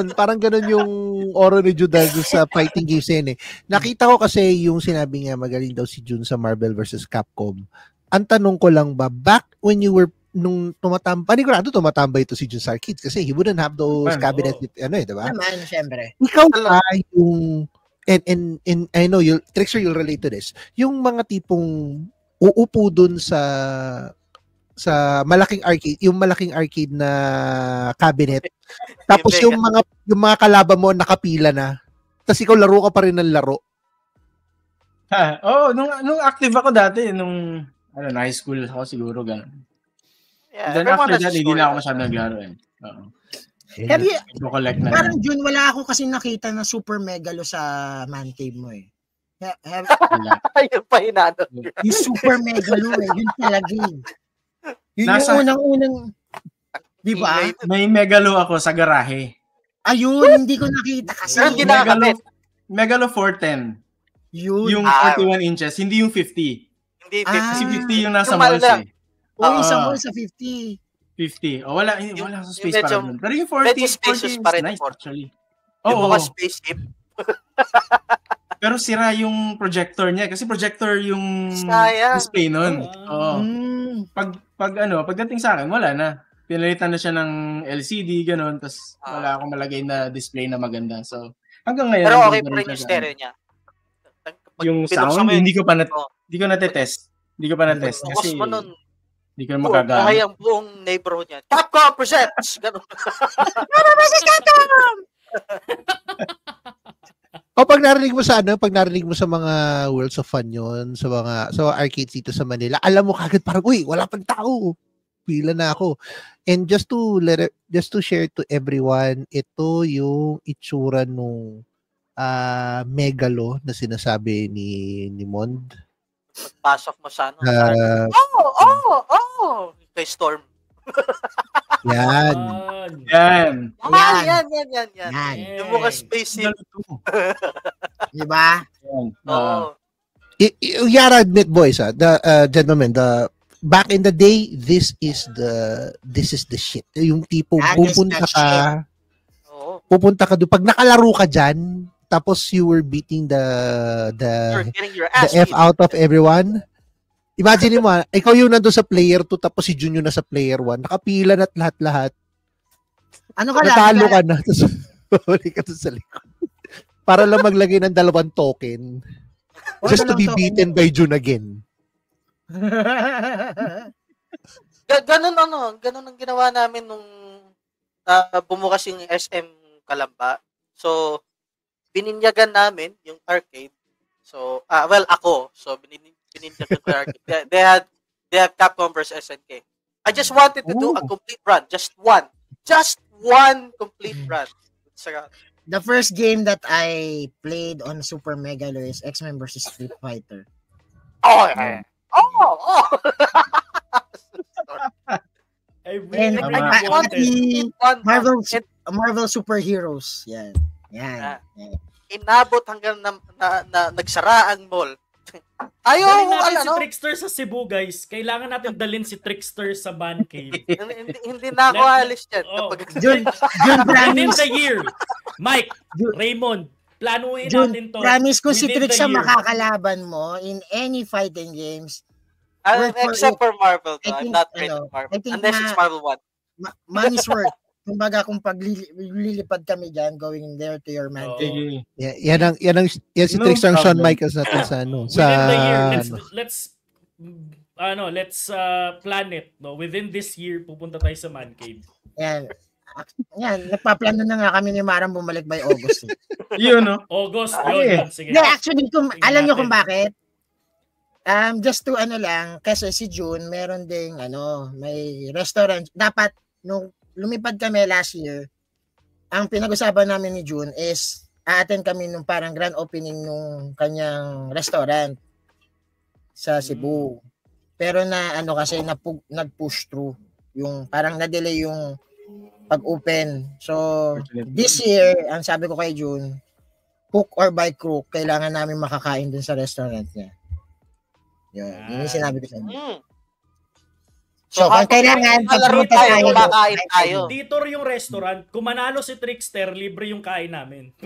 parang ganon yung oro ni Jun dahil dun sa fighting games yan eh. Nakita ko kasi yung sinabi niya magaling daw si Jun sa Marvel versus Capcom. Ang tanong ko lang ba, back when you were nung panigurado tumatambay ito si Jun sa arcades kasi he wouldn't have those cabinets with, diba? Naman, syempre. Ikaw ba yung and I know Trickster, you'll relate to this. Yung mga tipong uupo dun sa malaking arcade na cabinet. Tapos yung mga kalaban mo nakapila na. Tapos ikaw laro ka pa rin ng laro. nung active ako dati nung high school ako siguro ganun. Yeah, Then everyone after has that, a hindi na story. ako masyadong naglaro eh. Oo. Have you, Collect na. parang Jun, wala ako kasi nakita na super megalo sa man cave mo eh. Ayun pa hinanap. Yung super megalo eh. Yun talaga eh. Yun Nasa- yung unang-unang, di ba? May megalo ako sa garahe. Ayun, hindi ko nakita kasi. Pero hindi nakakabit. Megalo 410. Yun. Yung 41 inches, hindi yung 50. Hindi, Kasi 50 yung nasa Yung malls malaki. eh. O, isa mo sa 50. 50. Wala sa space medyo- para doon. Pero yung 40, medyo spacious 40 pa is rin, nice 40. actually. Yung Oo. mga spaceship. Pero sira yung projector niya kasi projector yung Sayang. display nun. Oo. Pagdating sa akin, wala na. Pinalitan na siya ng LCD, ganun. Tapos wala akong malagay na display na maganda. So, hanggang ngayon. Pero okay nandun pa rin siya yung sa- stereo niya. Pag Yung binuksan sound, mo yun, hindi ko na-test. Hindi ko pa na-test. bukas Kasi mo nun, hindi ko na buhay magagamit. ang buong neighborhood niya. Capcom presents! Ganun. O pag narinig mo sa mga Worlds of Fun yun, sa arcades dito sa Manila, alam mo kagad parang, uy, wala pang tao. Pila na ako. And just to share to everyone, ito yung itsura nung megalo na sinasabi ni Mond. Pasok mo sa ano. Uh, Kay Storm. Yan. Yan. Yan. Yan. Yung mga spaceship. Di ba? Oo. Yara admit, boys, the gentlemen, back in the day, this is the shit. Yung tipo pupunta ka doon pag nakalaro ka diyan, tapos you were beating You're getting your the ass F beat. out of everyone. Imagine mo, ikaw yung nandun sa player 2 tapos si Jun yung nasa player 1. Nakapila na't lahat-lahat. Ano ka Natalo lang? ka na. Tapos huli ka doon sa likod. Para lang maglagay ng 2 token. Just to be beaten by Jun again. Ganun ang ginawa namin nung bumukas yung SM Kalamba. So, bininyagan namin yung arcade. So, well, ako. So, bininyagan ko yung arcade. They have Capcom versus SNK. I just wanted to do a complete run. Just one complete run. The first game that I played on Super Mega Lure is X-Men versus Street Fighter. Oh, yeah. Oh. I really, And really wanted. Marvel Superheroes. Yan. Inabot hanggang na nagsara ang mall. Ayaw, Dalhin natin si ano? Trickster sa Cebu, guys. Kailangan natin dalhin si Trickster sa Man Cave. Hindi na ako alis dyan. Jun Within promise. the year. Mike, Raymond, planuhin Jun, natin to. promise ko si within Trix the ang year. makakalaban mo in any fighting games. Except for Marvel. I I'm think, not ready for Marvel. I think Unless it's Marvel 1. Money's worth. Kumbaga kung lilipad kami dyan, going there to your man. Oo. Yan si No Trickster Sean problem. Michaels natin sa Within the year, let's plan it, no? Within this year pupunta tayo sa Man Cave. Yan, nagpaplano na nga kami ni Marang bumalik by August. Yun, no? August, Okay. yun. Sige. Yeah, actually, Tingnan alam nyo natin. kung bakit? Just to lang, kasi si June, meron ding, may restaurant. Dapat, nung lumipad kami last year, ang pinag-usapan namin ni June is, a-attend kami nung parang grand opening nung kanyang restaurant sa Cebu. Pero kasi, nag-push through. Yung, parang na-delay yung pag-open. So, this year, ang sabi ko kay June, hook or by crook, kailangan namin makakain dun sa restaurant niya. Yun yung sinabi ko sa inyo. So, kung kailangan, Malaro pagpunta tayo, tayo, kumakain tayo. Dito yung restaurant, kung manalo si Trickster, libre yung kain namin.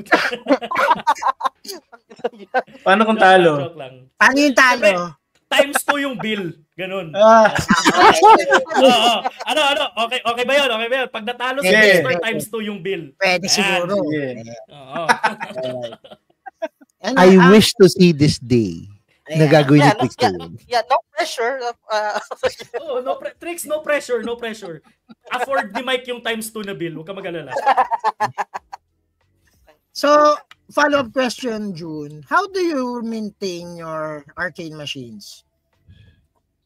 Paano kung talo? Joke lang. Paano yung talo? Times 2 yung bill. Ganun. Okay ba yun? Okay ba yun? Pag natalo si Yeah. Trickster, times 2 yung bill. Pwede siguro. Yeah. Oo. I wish to see this day na gagawin ni Trickster yun. Yeah, no pressure. Oh, Tricks, no pressure. Afford ni Mike yung times 2 na bill. Huwag ka mag-alala. So, follow-up question, June. How do you maintain your arcade machines?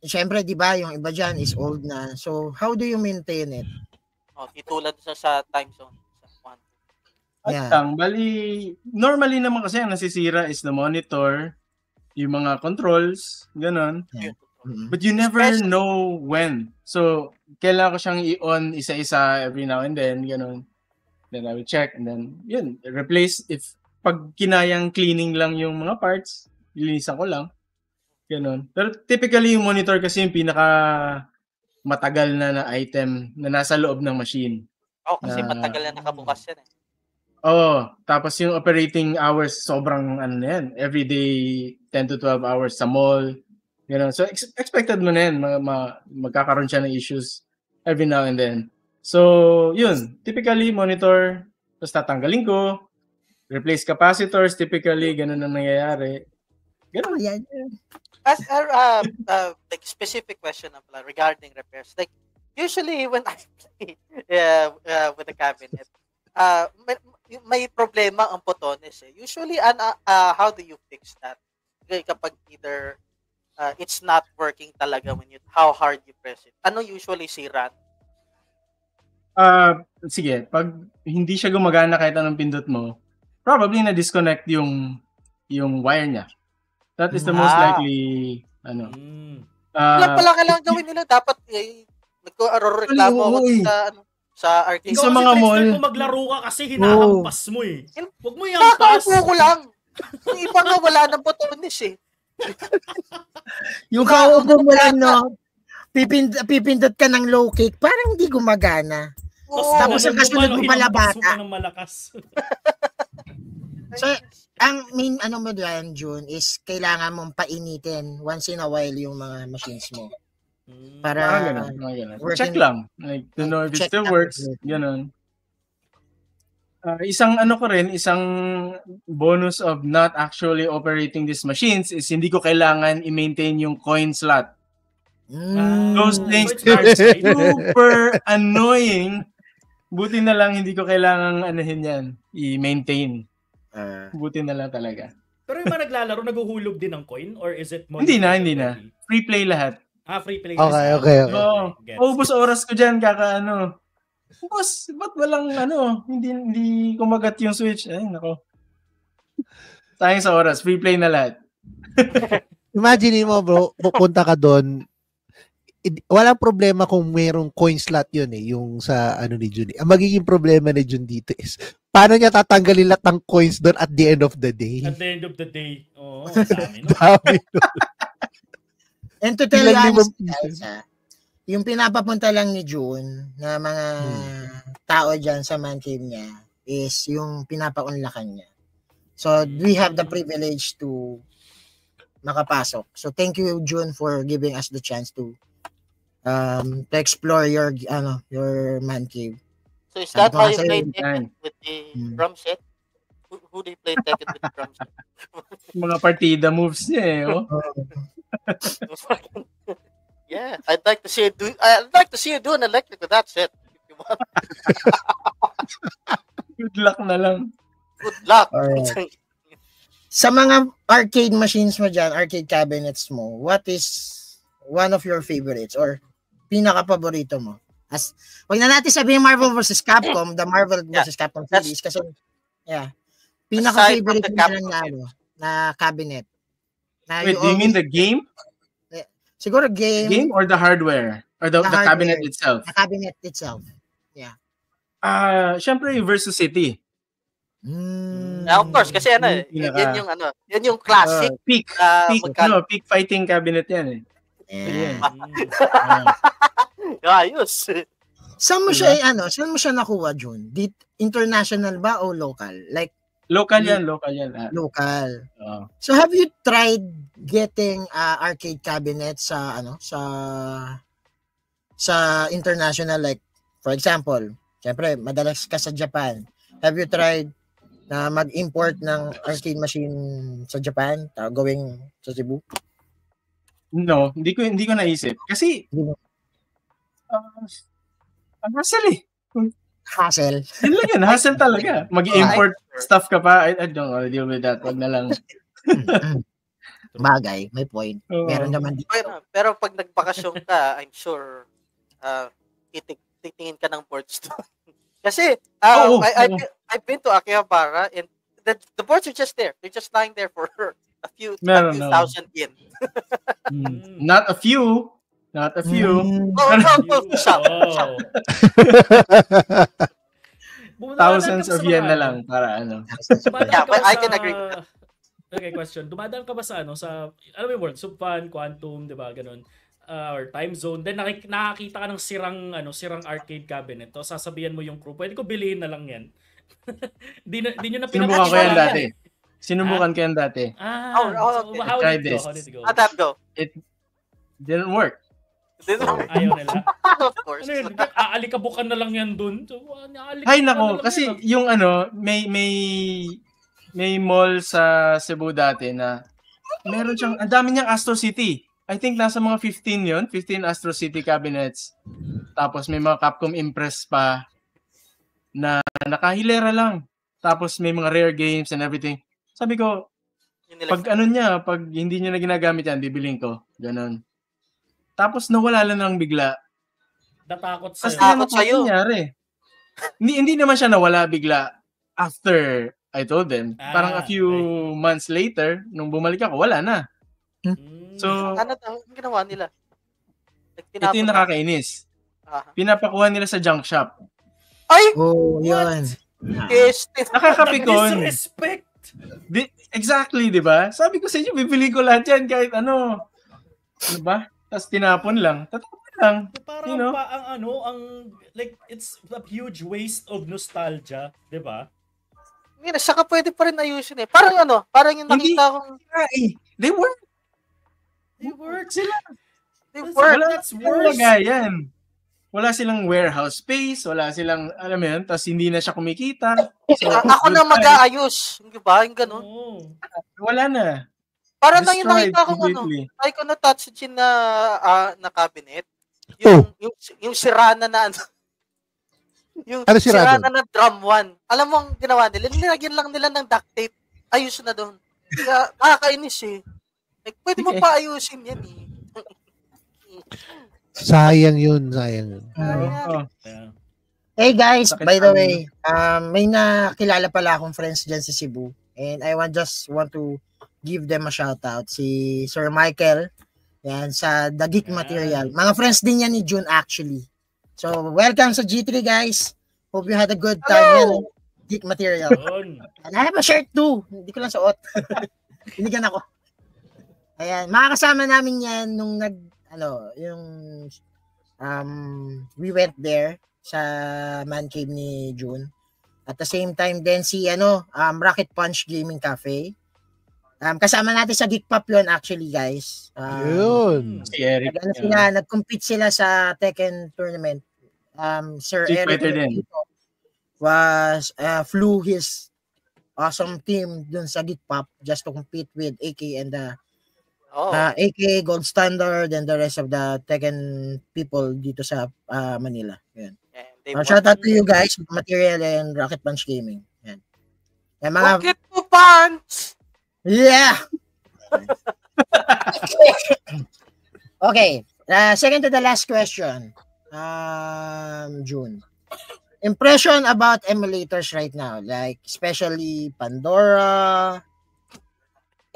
Siyempre, di ba, yung iba dyan is old na. So, how do you maintain it? Itulad sa time zone. Yeah. Bali, normally naman kasi ang nasisira is the monitor, yung mga controls, ganon. Yeah. But you never know when. So, kailangan ko siyang i-on isa-isa every now and then, ganon. Then I will check and then, yun, replace if pag kinayang cleaning lang yung mga parts, linisan ko lang. Ganon. Pero typically yung monitor kasi yung pinaka matagal na item na nasa loob ng machine. Kasi matagal na nakabukas yan eh. Tapos yung operating hours sobrang yan, everyday 10 to 12 hours sa mall. So expected mo na yan, magkakaroon siya ng issues every now and then. So, yun, typically monitor, tapos tatanggalin ko, replace capacitors, typically ganun ang nangyayari. Ganun. Yan. As like specific question regarding repairs. Like usually when I play with the cabinet, may problema ang botones eh. Usually how do you fix that? Kapag either it's not working talaga how hard you press it. Ano usually sira? Sige, pag hindi siya gumagana kahit anong pindot mo, probably na-disconnect yung wire niya. That is the most likely, Wala pala kailangan gawin nila. Dapat, nagko-reklamo ako sa arcade. Sa mga mall. Kung maglaro ka kasi hinahampas mo eh. Huwag mo ihampas. Kakaupo ko lang. Yung iba nga wala ng botones eh. Yung kaupo mo lang, no? Pipindot ka ng low kick, parang hindi gumagana. Tapos ang kasunod mo pala bata. So, ang main mo dyan, June, is kailangan mong painitin once in a while yung mga machines mo. Para ganun. Check lang. Like, to know if it still works. Ganun. Isang bonus of not actually operating these machines is hindi ko kailangan i-maintain yung coin slot. Those things are super annoying Buti na lang hindi ko kailangang anuhin yan, i-maintain. Ah, Buti na lang talaga. Pero yung mga naglalaro, naguhulog din ng coin? Or is it Hindi na. monetized? Free play lahat. Free play. Okay. Oo. Ubus oras ko dyan, kakaano. Boss, ba't walang hindi kumagat yung Switch? Ay, nako. Sayang sa oras, free play na lahat. Imagine mo, bro, pupunta ka doon, walang problema kung mayroong coin slot yun yung sa ni Jun. Ang magiging problema ni Jun dito is, paano niya tatanggalin lahat ng coins doon at the end of the day? At the end of the day. Oo, dami no? Dami nun. And to tell you Ilan honest, limang guys, yung pinapapunta lang ni June na mga tao dyan sa man cave niya is yung pinapaunlakan niya. So, we have the privilege to makapasok. So, thank you, June, for giving us the chance to explore your man cave. So is that how you Kasi- play Tekken with the drum set? Who do you play Tekken with the drum set? Mga partida moves niya oh. Yeah, I'd like to see you do an electric with that set. If you want. Good luck na lang. Good luck. Alright. Sa mga arcade machines mo dyan, arcade cabinets mo, what is one of your favorites or pinaka-paborito mo? Wag na natin sabihin Marvel vs. Capcom, the Marvel vs. Capcom series kasi pinaka-favorite mo na cabinet. Na Wait, do you mean the game? Siguro game. Game or the hardware? Or the cabinet itself? The cabinet itself. Yeah. Syempre Versus City. Of course, kasi yan yung classic. Peak fighting cabinet yan eh. Yeah. Ayos. Saan mo siya nakuha, Jun? International ba o local? Like Local yan. local. So have you tried getting arcade cabinet sa international, like for example, syempre madalas ka sa Japan. Have you tried na mag-import ng arcade machine sa Japan, going sa Cebu? No, hindi ko naisip. Kasi ang hassle eh. Hassle. Yun lang yun, hassle talaga. Mag-import stuff ka pa. I don't want to deal with that. Wag na lang. Bagay, may point. Meron naman dito. Pero pag nagbakasyon ka, I'm sure titingin ka ng ports doon. Kasi I've been to Akihabara and the ports are just there. They're just lying there for a few thousand yen. Not a few. Thousands of yen na lang para ano. Yeah, but I can agree with that. Okay, question. Dumadaan ka ba sa alam mo yung World Subfan, Quantum, 'di ba, ganun? Or Time Zone. Then nakakita ka ng sirang arcade cabinet. To sasabihan mo yung crew, pwede ko bilhin na lang 'yan. Di nyo na Sinubukan ko yan dati. Sinubukan ko yan dati. How did it go? How'd that go? It didn't work. Ayaw nila. Of course. Aalikabukan na lang yan dun. So, ay nako, kasi yung may mall sa Cebu dati na meron siyang, ang dami niyang Astro City. I think nasa mga 15 yun, 15 Astro City cabinets. Tapos may mga Capcom Impress pa na nakahilera lang. Tapos may mga rare games and everything. Sabi ko, pag hindi niya na ginagamit yan, bibiling ko. Ganon. Tapos nawala lang bigla. Natakot sa'yo. Hindi naman siya nawala bigla after I told them. Parang a few months later, nung bumalik ako, wala na. So, ano ginawa nila? Ito yung nakakainis. Pinapakuha nila sa junk shop. Ay! Oh, yun. Nakakapikon. Disrespect! Exactly, di ba? Sabi ko sa inyo, bibili ko lahat yan kahit ano. Ano ba? Tapos tinapon lang. Tatapon lang. Parang like, it's a huge waste of nostalgia, di ba? Saka pwede pa rin ayusin eh. Parang yung nakita kong... They work. Sila. They work. That's worse. Wala silang warehouse space, wala silang, alam mo yun, tapos hindi na siya kumikita. So, ako na mag-aayos. Hindi ba? Yung gano'n. Wala na. Parang lang yung nakita kong ay ko na Tatsujin na cabinet. Yung sira na Yung Ano sira sira doon? na ng drum 1. Alam mo ang ginawa nila? Nilagyan lang nila ng duct tape. Ayos na doon. Kaya nakakainis eh. Like, pwede mo pa ayusin yan eh. Sayang yun. Sayang yun. Oh. Yeah. Hey guys, Sakit by the sa way, may nakilala pala akong friends dyan sa Cebu. And I just want to give them a shout out. Si Sir Michael, yan, sa The Geek Yan. Material. Mga friends din yan ni June actually. So, welcome sa G3 guys. Hope you had a good time. Yan, Geek Material. Yun. And I have a shirt too. Hindi ko lang suot. Binigyan ako. Ayan, makakasama namin yan nung we went there sa man cave ni June. At the same time din si Rocket Punch Gaming Cafe. Kasama natin sa Geek Pop yun actually guys. Yun. Si Eric. Nag-compete sila sa Tekken tournament. Sir Street Eric Fighter din. was flew his awesome team dun sa Geek Pop just to compete with AK and AK, Gold Standard, and the rest of the Tekken people dito sa Manila. Yan. Shout out to you guys, Material and Rocket Punch Gaming. Yan. Yan mga... Rocket to punch! Yeah! Okay. Second to the last question. June. Impression about emulators right now, like especially Pandora,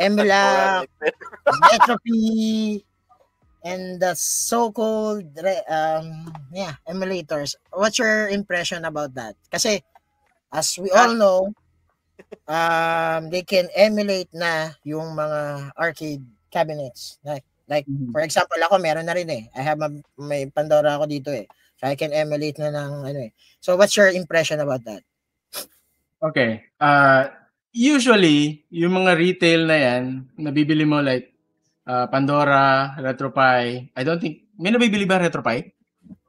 Emula, Metropy, and the so-called emulators. What's your impression about that? Kasi as we all know, they can emulate na yung mga arcade cabinets. Like for example, ako meron na rin eh. May Pandora ako dito eh. So I can emulate na ng So what's your impression about that? Okay. Usually, yung mga retail na yan, nabibili mo like Pandora, RetroPie. I don't think, may nabibili ba RetroPie?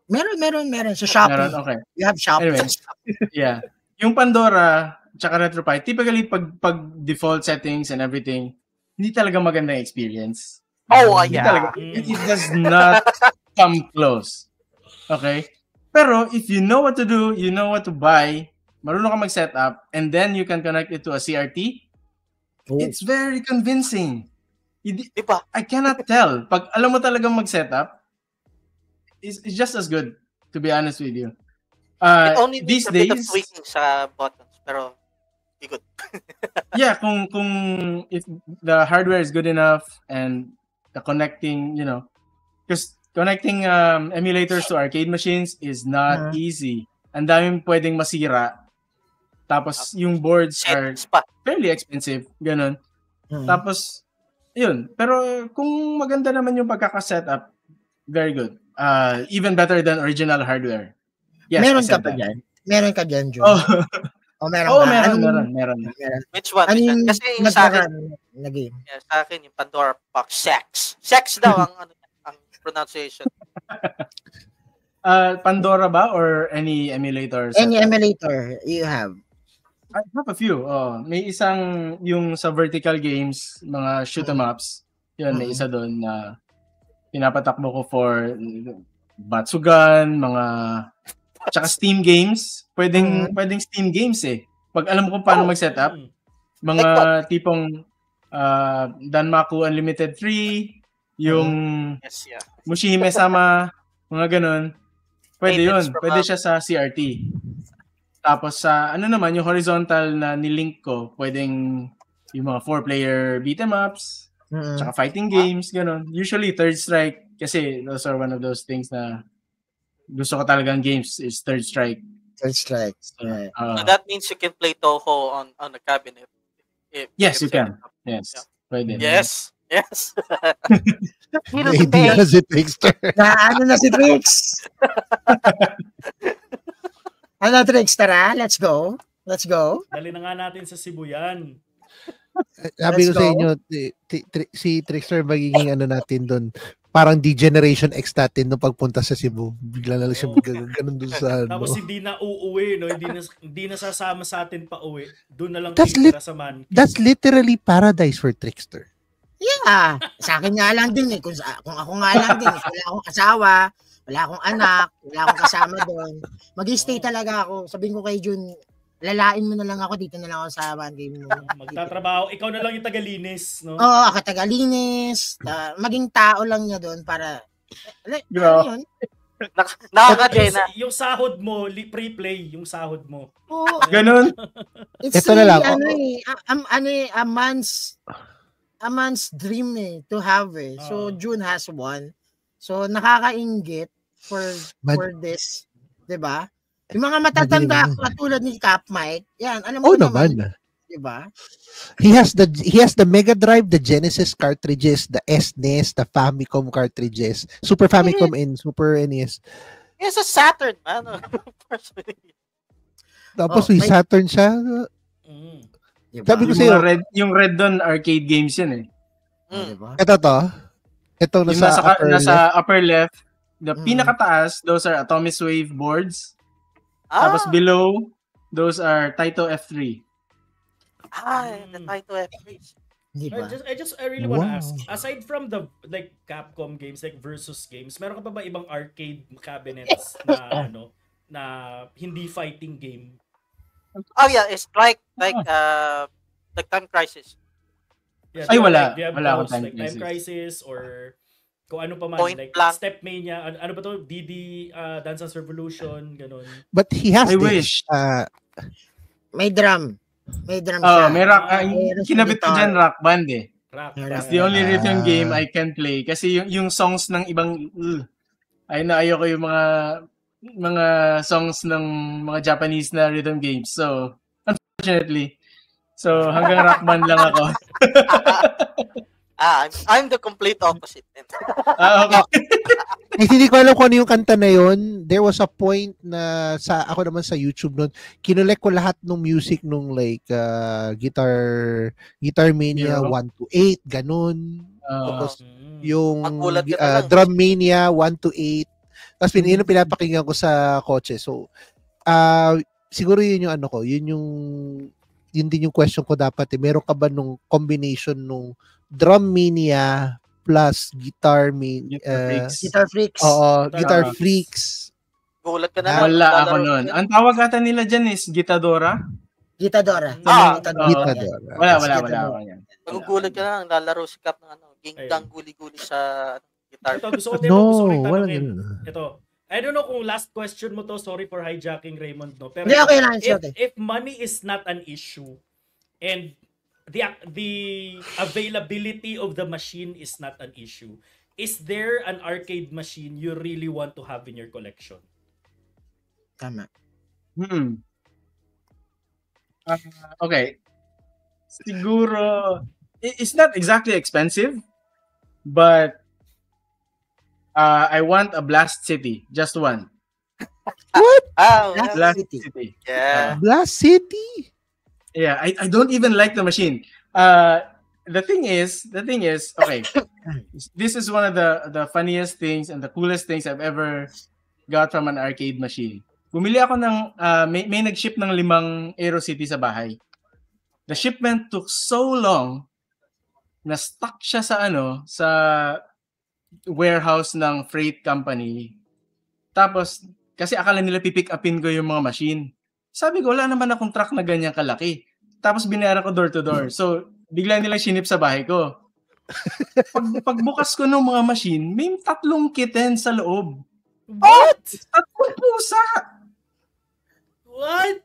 Meron. Sa Shopee. Meron, okay. You have Shopee. Anyway, yeah. Yung Pandora, tsaka RetroPie, typically pag default settings and everything, hindi talaga maganda yung experience. Oh, Hindi yeah. talaga. It does not come close. Okay? Pero if you know what to do, you know what to buy, marunong ka mag-set up, and then you can connect it to a CRT, it's very convincing. Diba? I cannot tell. Pag alam mo talagang mag-set up, it's just as good, to be honest with you. It only These needs a bit of days, tweaking sa buttons, pero be good. yeah, kung if the hardware is good enough and the connecting, because connecting emulators to arcade machines is not easy. Ang daming pwedeng masira. Tapos yung boards are fairly expensive, ganun. Tapos yun, pero kung maganda naman yung pagkaka-setup, very good. Even better than original hardware. Yes, meron ka pa dyan? Meron ka dyan, June? Meron. Which one? Kasi yung sa akin, sa akin yung Pandora Box, Sex daw ang pronunciation. Pandora ba or any emulator? Any emulator you have? I have a few. May isang yung sa vertical games, mga shoot 'em ups. Yun, may isa doon na pinapatakbo ko for Batsugan, mga tsaka Steam games. Pwedeng Steam games eh. Pag alam mo kung paano mag-setup, mga tipong Danmaku Unlimited 3, yung Mushihime-sama, mga ganun. Pwede yun. Pwede siya sa CRT. Tapos sa naman, yung horizontal na nilink ko, pwedeng yung mga 4-player beat 'em ups, tsaka fighting games, ganun. Usually Third Strike, kasi those are one of those things na gusto ko talagang games is Third Strike. Third Strike. So that means you can play Toho on a cabinet. Yes, you can. Yes. Pwede. Yes. Hindi na si Trickster. Na si Trix. Trickster, let's go. Dali na nga natin sa Cebu yan. Sabi ko sa inyo, si Trickster magiging natin doon. Parang D-Generation X natin nung pagpunta sa Cebu. Bigla na lang siya ganun doon sa Tapos hindi na uuwi, no? Hindi na sasama sa atin pa uwi. Doon na lang titira sa man. That's literally paradise for Trickster. Yeah. Sa akin nga lang din eh. Kung ako nga lang din. Wala akong asawa. Wala akong anak, wala akong kasama doon. Mag-stay talaga ako. Sabihin ko kay Jun, lalain mo na lang ako, dito na lang ako sa one game mo. Magtatrabaho, ikaw na lang yung tagalinis, no? Oo, ako tagalinis, maging tao lang niya doon para, Grabe. yun? Nakakadena. Yung sahod mo, pre-play, yung sahod mo. Oo. Ganun. It's Ito na lang. A man's dream to have So June has one. So nakakainggit for this, 'di ba? Yung mga matatanda katulad ni Cap Mike, yan, alam mo naman, 'di ba? He has the Mega Drive, the Genesis cartridges, the SNES, the Famicom cartridges, Super Famicom and Super NES. He has a Saturn, man. Tapos may Saturn siya. Diba? Sabi ko sa'yo, Yung red doon, arcade games yun eh. Diba? ito to. Ito Yung nasa upper left, the pinakataas, those are Atomic Wave boards. Tapos below, those are Taito F3. The Taito F3. Diba? I really want to ask, aside from the like Capcom games, like versus games, meron ka pa ba ibang arcade cabinets na na hindi fighting game? Oh yeah, it's like Time Crisis. Yeah, Ay, wala. Like, Wala akong Time Crisis or kung ano pa man, Point like Blank. Step Mania, ano ba to? Dance Dance Revolution, ganun. But he has I this. wish. May drum. May drum Oh, siya. may rock. Meron siyang Kinabit ko guitar. dyan rock band eh. Rock. It's the only rhythm game I can play. Kasi yung songs ng ibang... ayoko yung mga songs ng mga Japanese na rhythm games. So, unfortunately. So, hanggang rock band lang ako. I'm the complete opposite. Okay. Hindi ko alam kung ano yung kanta na yun. There was a point na ako naman sa YouTube noon, kinolek ko lahat ng music nung like Guitar Mania 1 to 8, ganun. Tapos yung Drum Mania 1 to 8. Tapos yun yung pinapakinggan ko sa kotse. So, siguro yun yung yun din yung question ko dapat. Meron ka ba nung combination nung Drum Mania plus Guitar Freaks. Oo, Guitar Freaks. Gulat ka na. Wala ako nun. Ang tawag ata nila dyan is Gitadora. Gitadora. Gitadora. Wala ako yan. Magugulat ka na, naglalaro si Cap ng Gingdang guli-guli sa guitar. Ito, gusto ko rin tanongin. Ito, I don't know kung last question mo to, sorry for hijacking Raymond, no? Pero okay lang, if money is not an issue and the availability of the machine is not an issue, is there an arcade machine you really want to have in your collection? Tama. Okay. Siguro, it's not exactly expensive, but I want a Blast City, just one. What? Blast City. Yeah. Blast City? Yeah, I don't even like the machine. The thing is, okay, this is one of the funniest things and the coolest things I've ever got from an arcade machine. Bumili ako ng, may nag-ship ng 5 Aero City sa bahay. The shipment took so long na stuck siya sa warehouse ng freight company. Tapos, kasi akala nila pipick upin ko yung mga machine. Sabi ko, wala naman akong truck na ganyan kalaki. Tapos binayaran ko door to door. So, bigla nilang sinip sa bahay ko. Pagbukas ko ng mga machine, may 3 kitten sa loob. What? 3 pusa! What?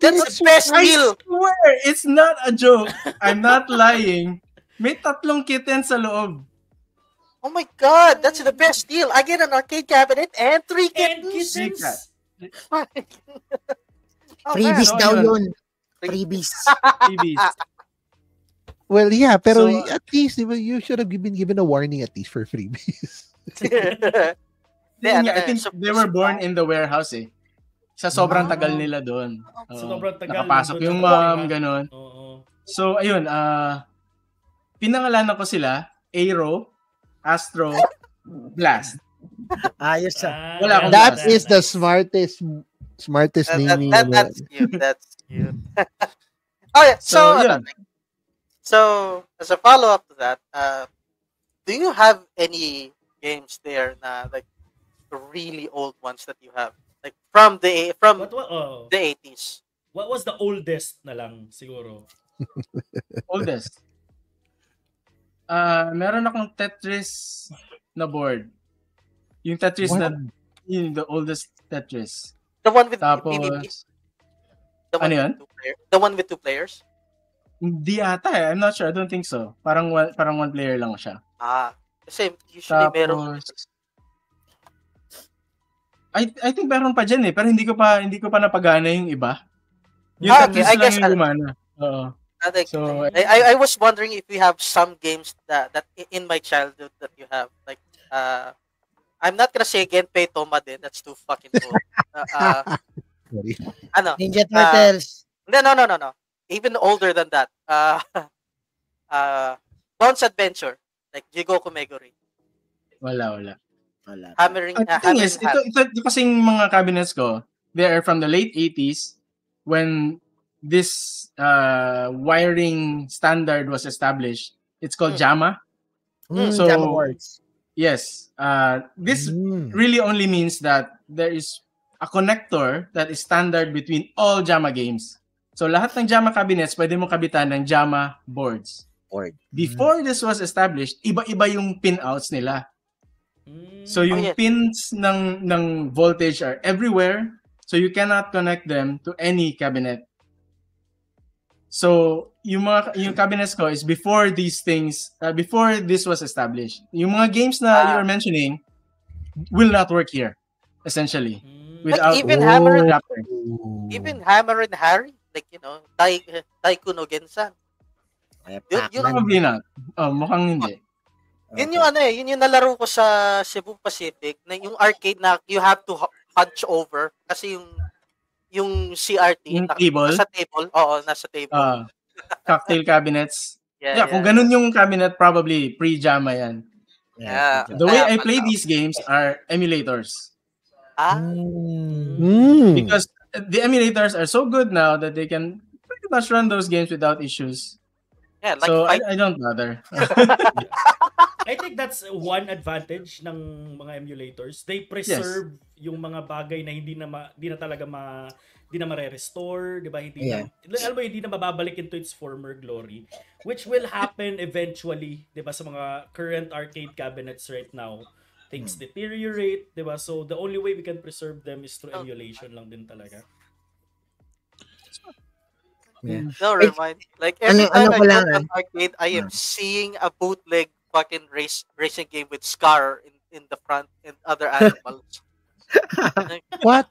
That's the best I deal. swear, it's not a joke. I'm not lying. May 3 kitten sa loob. Oh my God, that's the best deal. I get an arcade cabinet and 3 kittens. Freebies so daw yun. yun. Freebies. Well, yeah, pero So, at least you should have been given a warning at least for freebies. I think they were born in the warehouse eh. Sa sobrang tagal nila doon. Sobrang tagal. Nakapasok nandun yung sa mom, bahay. ganun. Oo. So, ayun, pinangalanan ko sila, Aero, Astro, Blast. Ayos Wala akong That Blast. is the smartest naming. That's cute. That's cute. Oh yeah. So, So, yun. so as a follow-up to that, do you have any games there na like really old ones that you have? Like from the What, the 80s. what was the oldest na lang siguro? Oldest. Meron akong Tetris na board. Yung Tetris What? na, yung the oldest Tetris. The one with PvP. Tapos, The one ano with yun? 2 players. The one with 2 players. Hindi ata eh. I'm not sure. I don't think so. Parang one player lang siya. Kasi usually meron. Tapos, I think meron pa dyan eh. Pero hindi ko pa napagana yung iba. Yung Okay, Tetris I lang guess yung gumana. Oo. So, I was wondering if we have some games that in my childhood that you have. Like, I'm not gonna say Genpei Toma din. That's too fucking old. Sorry. Ano? Ninja Turtles. No. Even older than that. Dawn's Adventure. Like Jigoku Meguri. wala. Hammering. The thing is, ito kasing mga cabinets ko, they are from the late 80s when this wiring standard was established. It's called JAMA. So, Jam Awards. Yes. This really only means that there is a connector that is standard between all JAMA games. So lahat ng JAMA cabinets pwede mo kabitan ng JAMA boards. Before this was established, iba-iba yung pinouts nila. So yung pins ng voltage are everywhere, so you cannot connect them to any cabinet. So yung cabinets ko is before these things, before this was established. Yung mga games na you're mentioning will not work here, essentially. Without like even Hammer and Harry, like Taiko no Gensan. Yun probably not. Mukhang hindi. Yun yung yun yung nalaro ko sa Cebu Pacific, na yung arcade na you have to punch over kasi yung CRT yung table? Nasa table. Oo, nasa table. Cocktail cabinets. Yeah, kung ganun yung cabinet, probably pre-JAMA yan. Yeah. The way I play these games are emulators. Because the emulators are so good now that they can pretty much run those games without issues. Yeah, like so I don't bother. I think that's one advantage ng mga emulators. They preserve yung mga bagay na hindi na mare-restore, 'di ba? Hindi na mababalik into its former glory, which will happen eventually, 'di ba, sa mga current arcade cabinets right now. Things deteriorate, 'di ba? So the only way we can preserve them is through emulation lang din talaga. No, remind. Like every time I go to an arcade, I am seeing a bootleg fucking racing game with Scar in the front and other animals. What?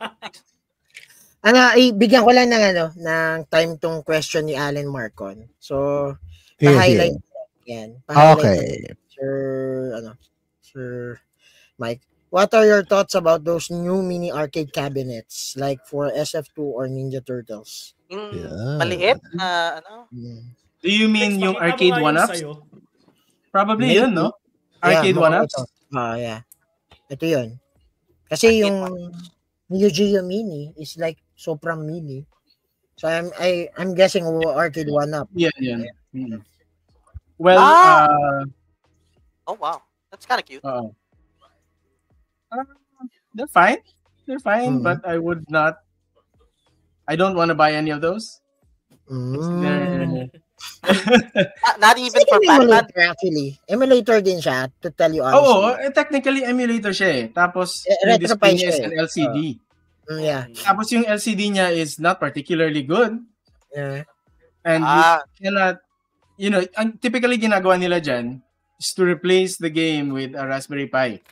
Bigyan ko lang ng time tong question ni Allen Marcon. So, pa-highlight yan. Okay. Sir Mike, what are your thoughts about those new mini arcade cabinets like for SF2 or Ninja Turtles? Maliit na Do you mean yung arcade one-ups? Probably yun, no? Arcade one-ups? Yeah. Ito yun. Kasi yung Neo Geo Mini is like sobrang mini. So I'm guessing arcade one-up. Yeah. Well, oh wow. That's kind of cute. They're fine, but I don't want to buy any of those. Not even for Pac-Man. Actually, emulator din siya, to tell you honestly. Technically emulator siya eh. Tapos yung display niya is an LCD. Yeah. Tapos yung LCD niya is not particularly good. Yeah. And you cannot, typically ginagawa nila dyan is to replace the game with a Raspberry Pi.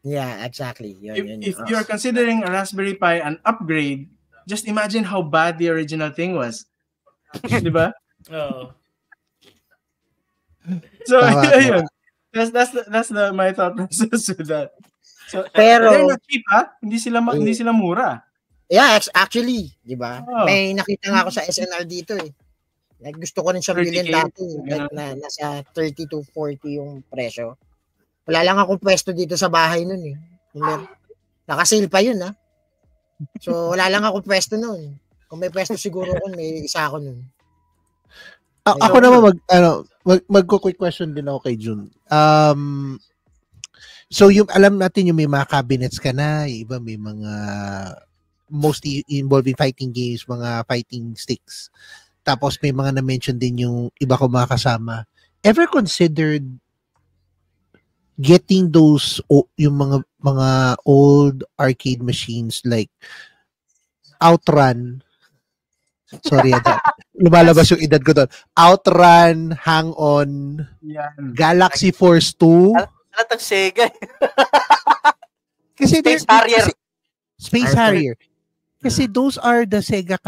Yeah, exactly. If you're considering a Raspberry Pi an upgrade, just imagine how bad the original thing was. Diba? So, ayun. That's my thought process with that. So, pero they're not cheap, ha? Hindi sila mura. Yeah, actually, di ba? May nakita nga ako sa SNR dito eh. Like, gusto ko rin siya bilhin dati. Like, nasa 30 to 40 yung presyo. Wala lang akong pwesto dito sa bahay nun eh. Naka-sale pa yun, ha? So, wala lang akong pwesto nun. Kung may pwesto siguro ko, may isa ako nun. Ako naman magko-quick question din ako kay Jun. So yung alam natin yung may mga cabinets ka na, yung iba may mga mostly involving fighting games, mga fighting sticks. Tapos may mga na-mention din yung iba ko mga kasama. Ever considered getting those yung mga old arcade machines like Outrun? Sorry, lumalabas yung edad ko doon. Outrun, Hang On, Yan. Galaxy Force 2. Alatang Sega. Kasi Space Harrier. Space Harrier. Kasi those are the Sega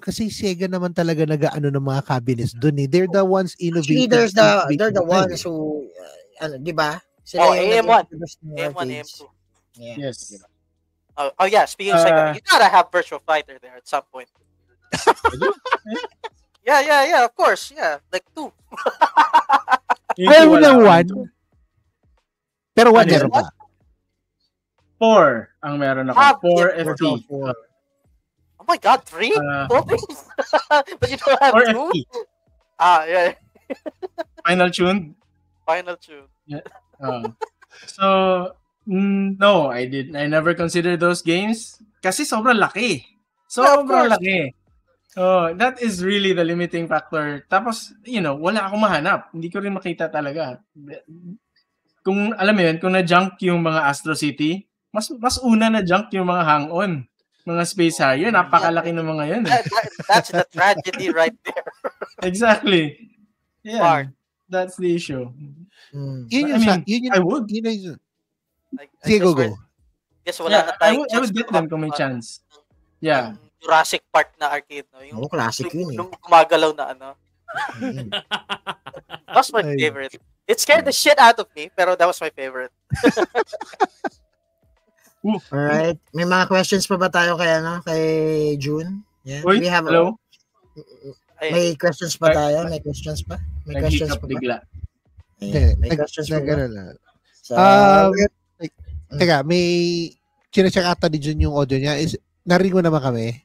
kasi Sega naman talaga nag-ano ng mga cabinets doon eh. They're the ones innovating. Actually, they're the ones who, di ba? Sila yung AM1. nag-introduce ng AM1, arcades. AM2. Yeah. Yes. Oh yeah, speaking of Sega, you gotta have Virtual Fighter there at some point. Yeah, of course. Yeah, like 2. Meron lang 1. Pero 1 Ano meron pa. 4 ang meron ako. 4 FT. Oh my God, 3? 4? But you don't have 4 2? FT. Yeah. Final tune. Final tune. So, no, I never considered those games kasi sobrang laki. Sobrang laki. So, that is really the limiting factor. Tapos, wala akong mahanap. Hindi ko rin makita talaga. Kung, alam mo yun, kung na-junk yung mga Astro City, mas una na-junk yung mga Hang-On. Mga Space Harrier. Napakalaki ng mga yun. That's the tragedy right there. Exactly. Yeah. Mark. That's the issue. I would. Sige, go. Guess wala na tayong I would get them kung may chance. Yeah. Jurassic Park na arcade, no? Yung classic yun eh. Yung gumagalaw na ano. That's my favorite. It scared the shit out of me, pero that was my favorite. Alright. May mga questions pa ba tayo kay June? Yeah. Uy, We have hello? May questions pa tayo? May questions pa? May questions pa ba? Bigla. May questions pa ba? So, teka, may chinecheck ata ni June yung audio niya. Narinig mo naman kami?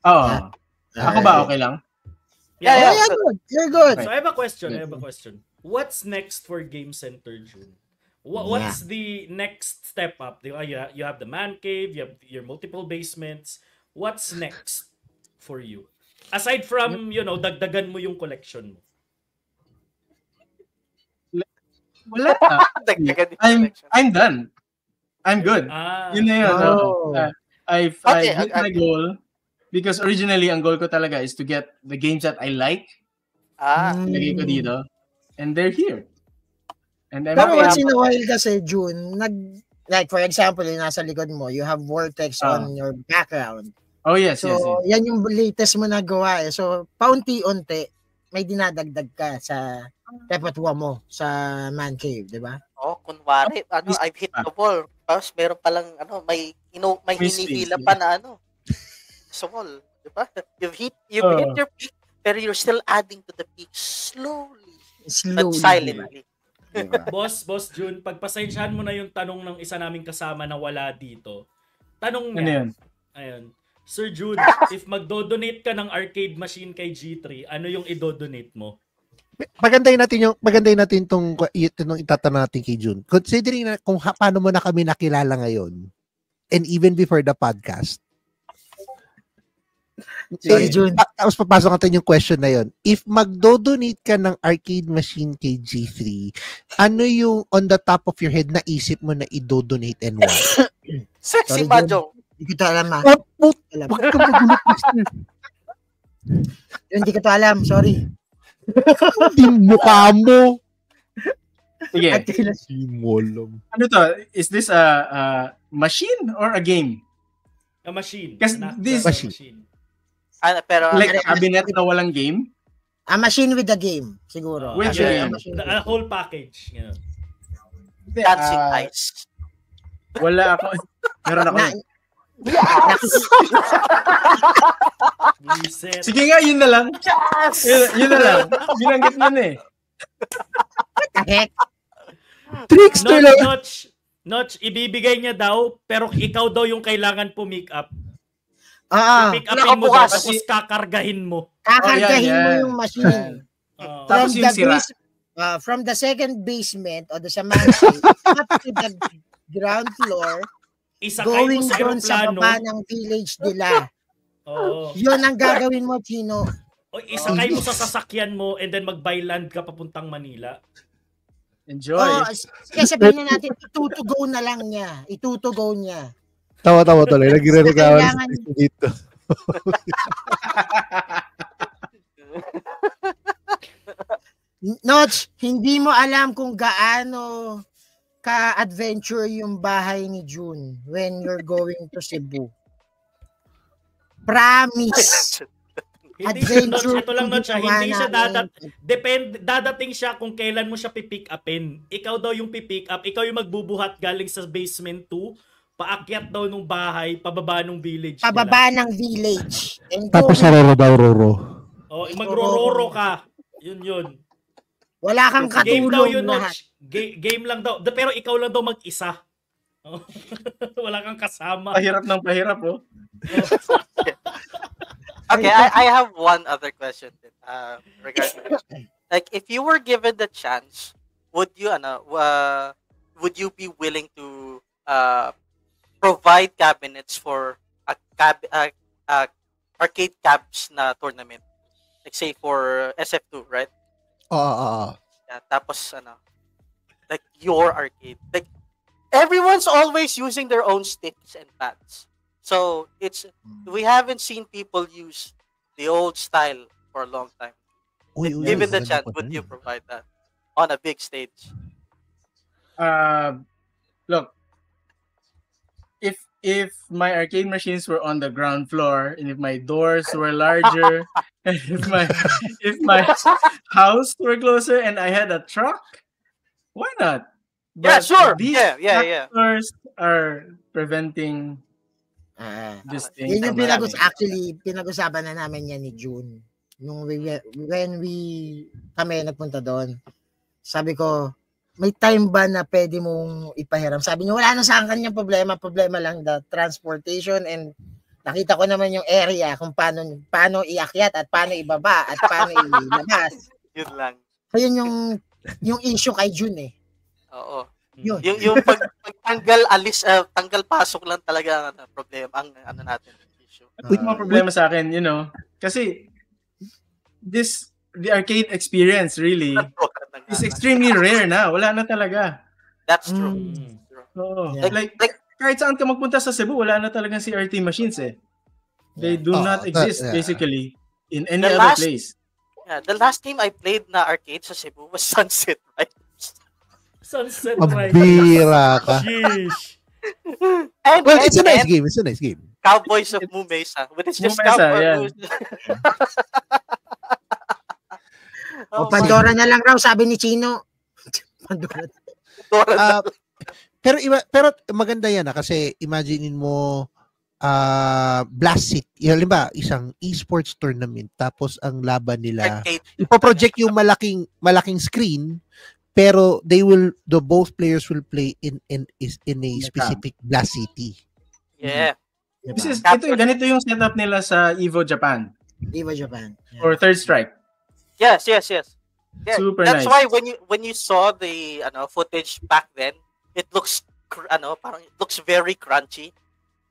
Oo. Ako ba okay lang? Yeah, good. You're good. So I have a question. What's next for Game Center, June? What's the next step up? You have the man cave, you have your multiple basements. What's next for you? Aside from, dagdagan mo yung collection mo. Wala. I'm done. I'm good. Yun na yun. I hit my goal because originally ang goal ko talaga is to get the games that I like. Lagay ko dito. And they're here. And I'm pero once in a while kasi, June, like for example, yung nasa likod mo, you have Vortex on your background. Oh, yes, yes. Yan yung latest mo na gawa eh. So, paunti-unti, may dinadagdag ka sa repertoire mo sa man cave, di ba? Kunwari, I've hit the wall. Tapos meron palang, may hinihila pa na, sa wall. Di ba? You've hit your peak, pero you're still adding to the peak slowly. But silently. Diba? Boss June, pagpasensyahan mo na yung tanong ng isa naming kasama na wala dito. Tanong niya. Ayun. Sir June, if magdo-donate ka ng arcade machine kay G3, ano yung i-donate mo? Magandahin natin itong itatanong natin kay June. Considering na kung paano mo na kami nakilala ngayon and even before the podcast. Sorry, June. Tapos papasok natin yung question na yon. If magdo-donate ka ng arcade machine kay G3, ano yung on the top of your head na isip mo na i-donate and why? Sexy Mahjong. Hindi ko ito alam, ha? Huwag ka magulat, mister. Hindi ko ito alam, sorry. Hindi mukha mo. Sige. Ano to? Is this a machine or a game? A machine. Kasi this machine. Pero like cabinet na walang game? A machine with a game, siguro. With a game. A whole package. Dancing ice. Wala ako. Meron ako. Yes! Sige nga, yun na lang. Yes! Yun na lang. Binanggit mo na eh. What the heck? Trickster lang. Notch, ibibigay niya daw, pero ikaw daw yung kailangan po-make up. Pick upin mo daw, tapos kakargahin mo. Kakargahin mo yung machine. Tapos yung sira. From the second basement o sa man cave, up to the ground floor, Isakay mo going sa doon sa eroplano. baba ng village nila. Oo. Yun ang gagawin mo, Chino. O isakay mo sa sasakyan mo and then mag-byland ka papuntang Manila. Enjoy. Oh, kaya sabihin na natin, itutugo na lang niya. Itutugo niya. Tawa tuloy. Nagre-regawan Kailangan- dito. Notch, hindi mo alam kung gaano ka-adventure yung bahay ni June when you're going to Cebu. Promise. Hindi siya, Notch, Adventure ito lang, Notch, yung hindi siya namin. dadating siya kung kailan mo siya pipick upin. Ikaw daw yung pipick up, ikaw yung magbubuhat galing sa basement 2, paakyat daw nung bahay, pababa nung village. Pababa ng village. And Tapos going- saroro daw, Roro. Oh, magro-roro ka. Yun. wala kang Game daw katulong yun, lahat. Notch. Game lang daw. Pero ikaw lang daw mag-isa. Oh. Wala kang kasama. Pahirap ng pahirap, oh. Okay, I have one other question regarding this. Like, if you were given the chance, would you be willing to provide cabinets for a arcade cabs na tournament? Like, say for SF2, right? Oo. Yeah, tapos like your arcade. Like, everyone's always using their own sticks and pads. So we haven't seen people use the old style for a long time. Given the chance, would you provide that on a big stage? Look, if my arcade machines were on the ground floor and if my doors were larger and if my house were closer and I had a truck, why not? Yeah, sure. These Yeah. factors are preventing this thing. Yun yung from actually, happening. pinag-usapan na namin yan ni June. When kami nagpunta doon, sabi ko, may time ba na pwede mong ipahiram? Sabi niya, wala na sa kanya problema lang the transportation, and nakita ko naman yung area kung paano iakyat at paano ibaba at paano ilabas. Yun lang. Ayun yung issue kay June eh. Oo. Yun. Yung pagtanggal tanggal pasok lang talaga ang problema ang natin issue. With mga problema sa akin, kasi the arcade experience really is extremely rare na. Wala na talaga. That's true. Oo. Yeah. Like kahit saan ka magpunta sa Cebu, wala na talagang CRT machines eh. They do not exist basically in any other place. Yeah, the last game I played na arcade sa Cebu was Sunset Riders. Sunset Mabira ka. Sheesh. Well, it's a nice game. It's a nice game. Cowboys of Mumesa. But it's just Mumesa, Cowboys. O Pandora na lang raw, sabi ni Chino. Pandora. Pero maganda yan kasi imaginein mo Blast City. Halimbawa, isang esports tournament tapos ang laban nila ipo-project yung malaking screen, pero both players will play in a specific Blast City. Yeah. Ganito yung setup nila sa Evo Japan. Evo Japan. Yeah. Or Third Strike. Yes. Yeah, super that's nice. why when you saw the footage back then, it looks parang it looks very crunchy.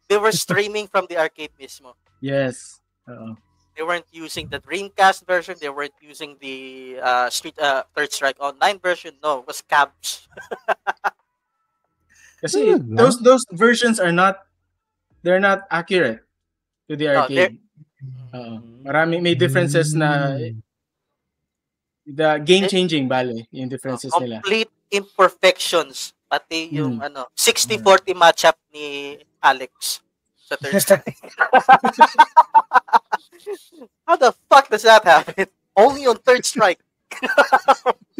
They were streaming from the arcade mismo. Yes. They weren't using the Dreamcast version. They weren't using the Third Strike Online version. No, it was cabs. Kasi those versions they're not accurate to the arcade. May differences na the game-changing yung differences nila. Complete imperfections. Pati yung 60-40 matchup ni Alex sa Third Strike. How the fuck does that happen? Only on Third Strike.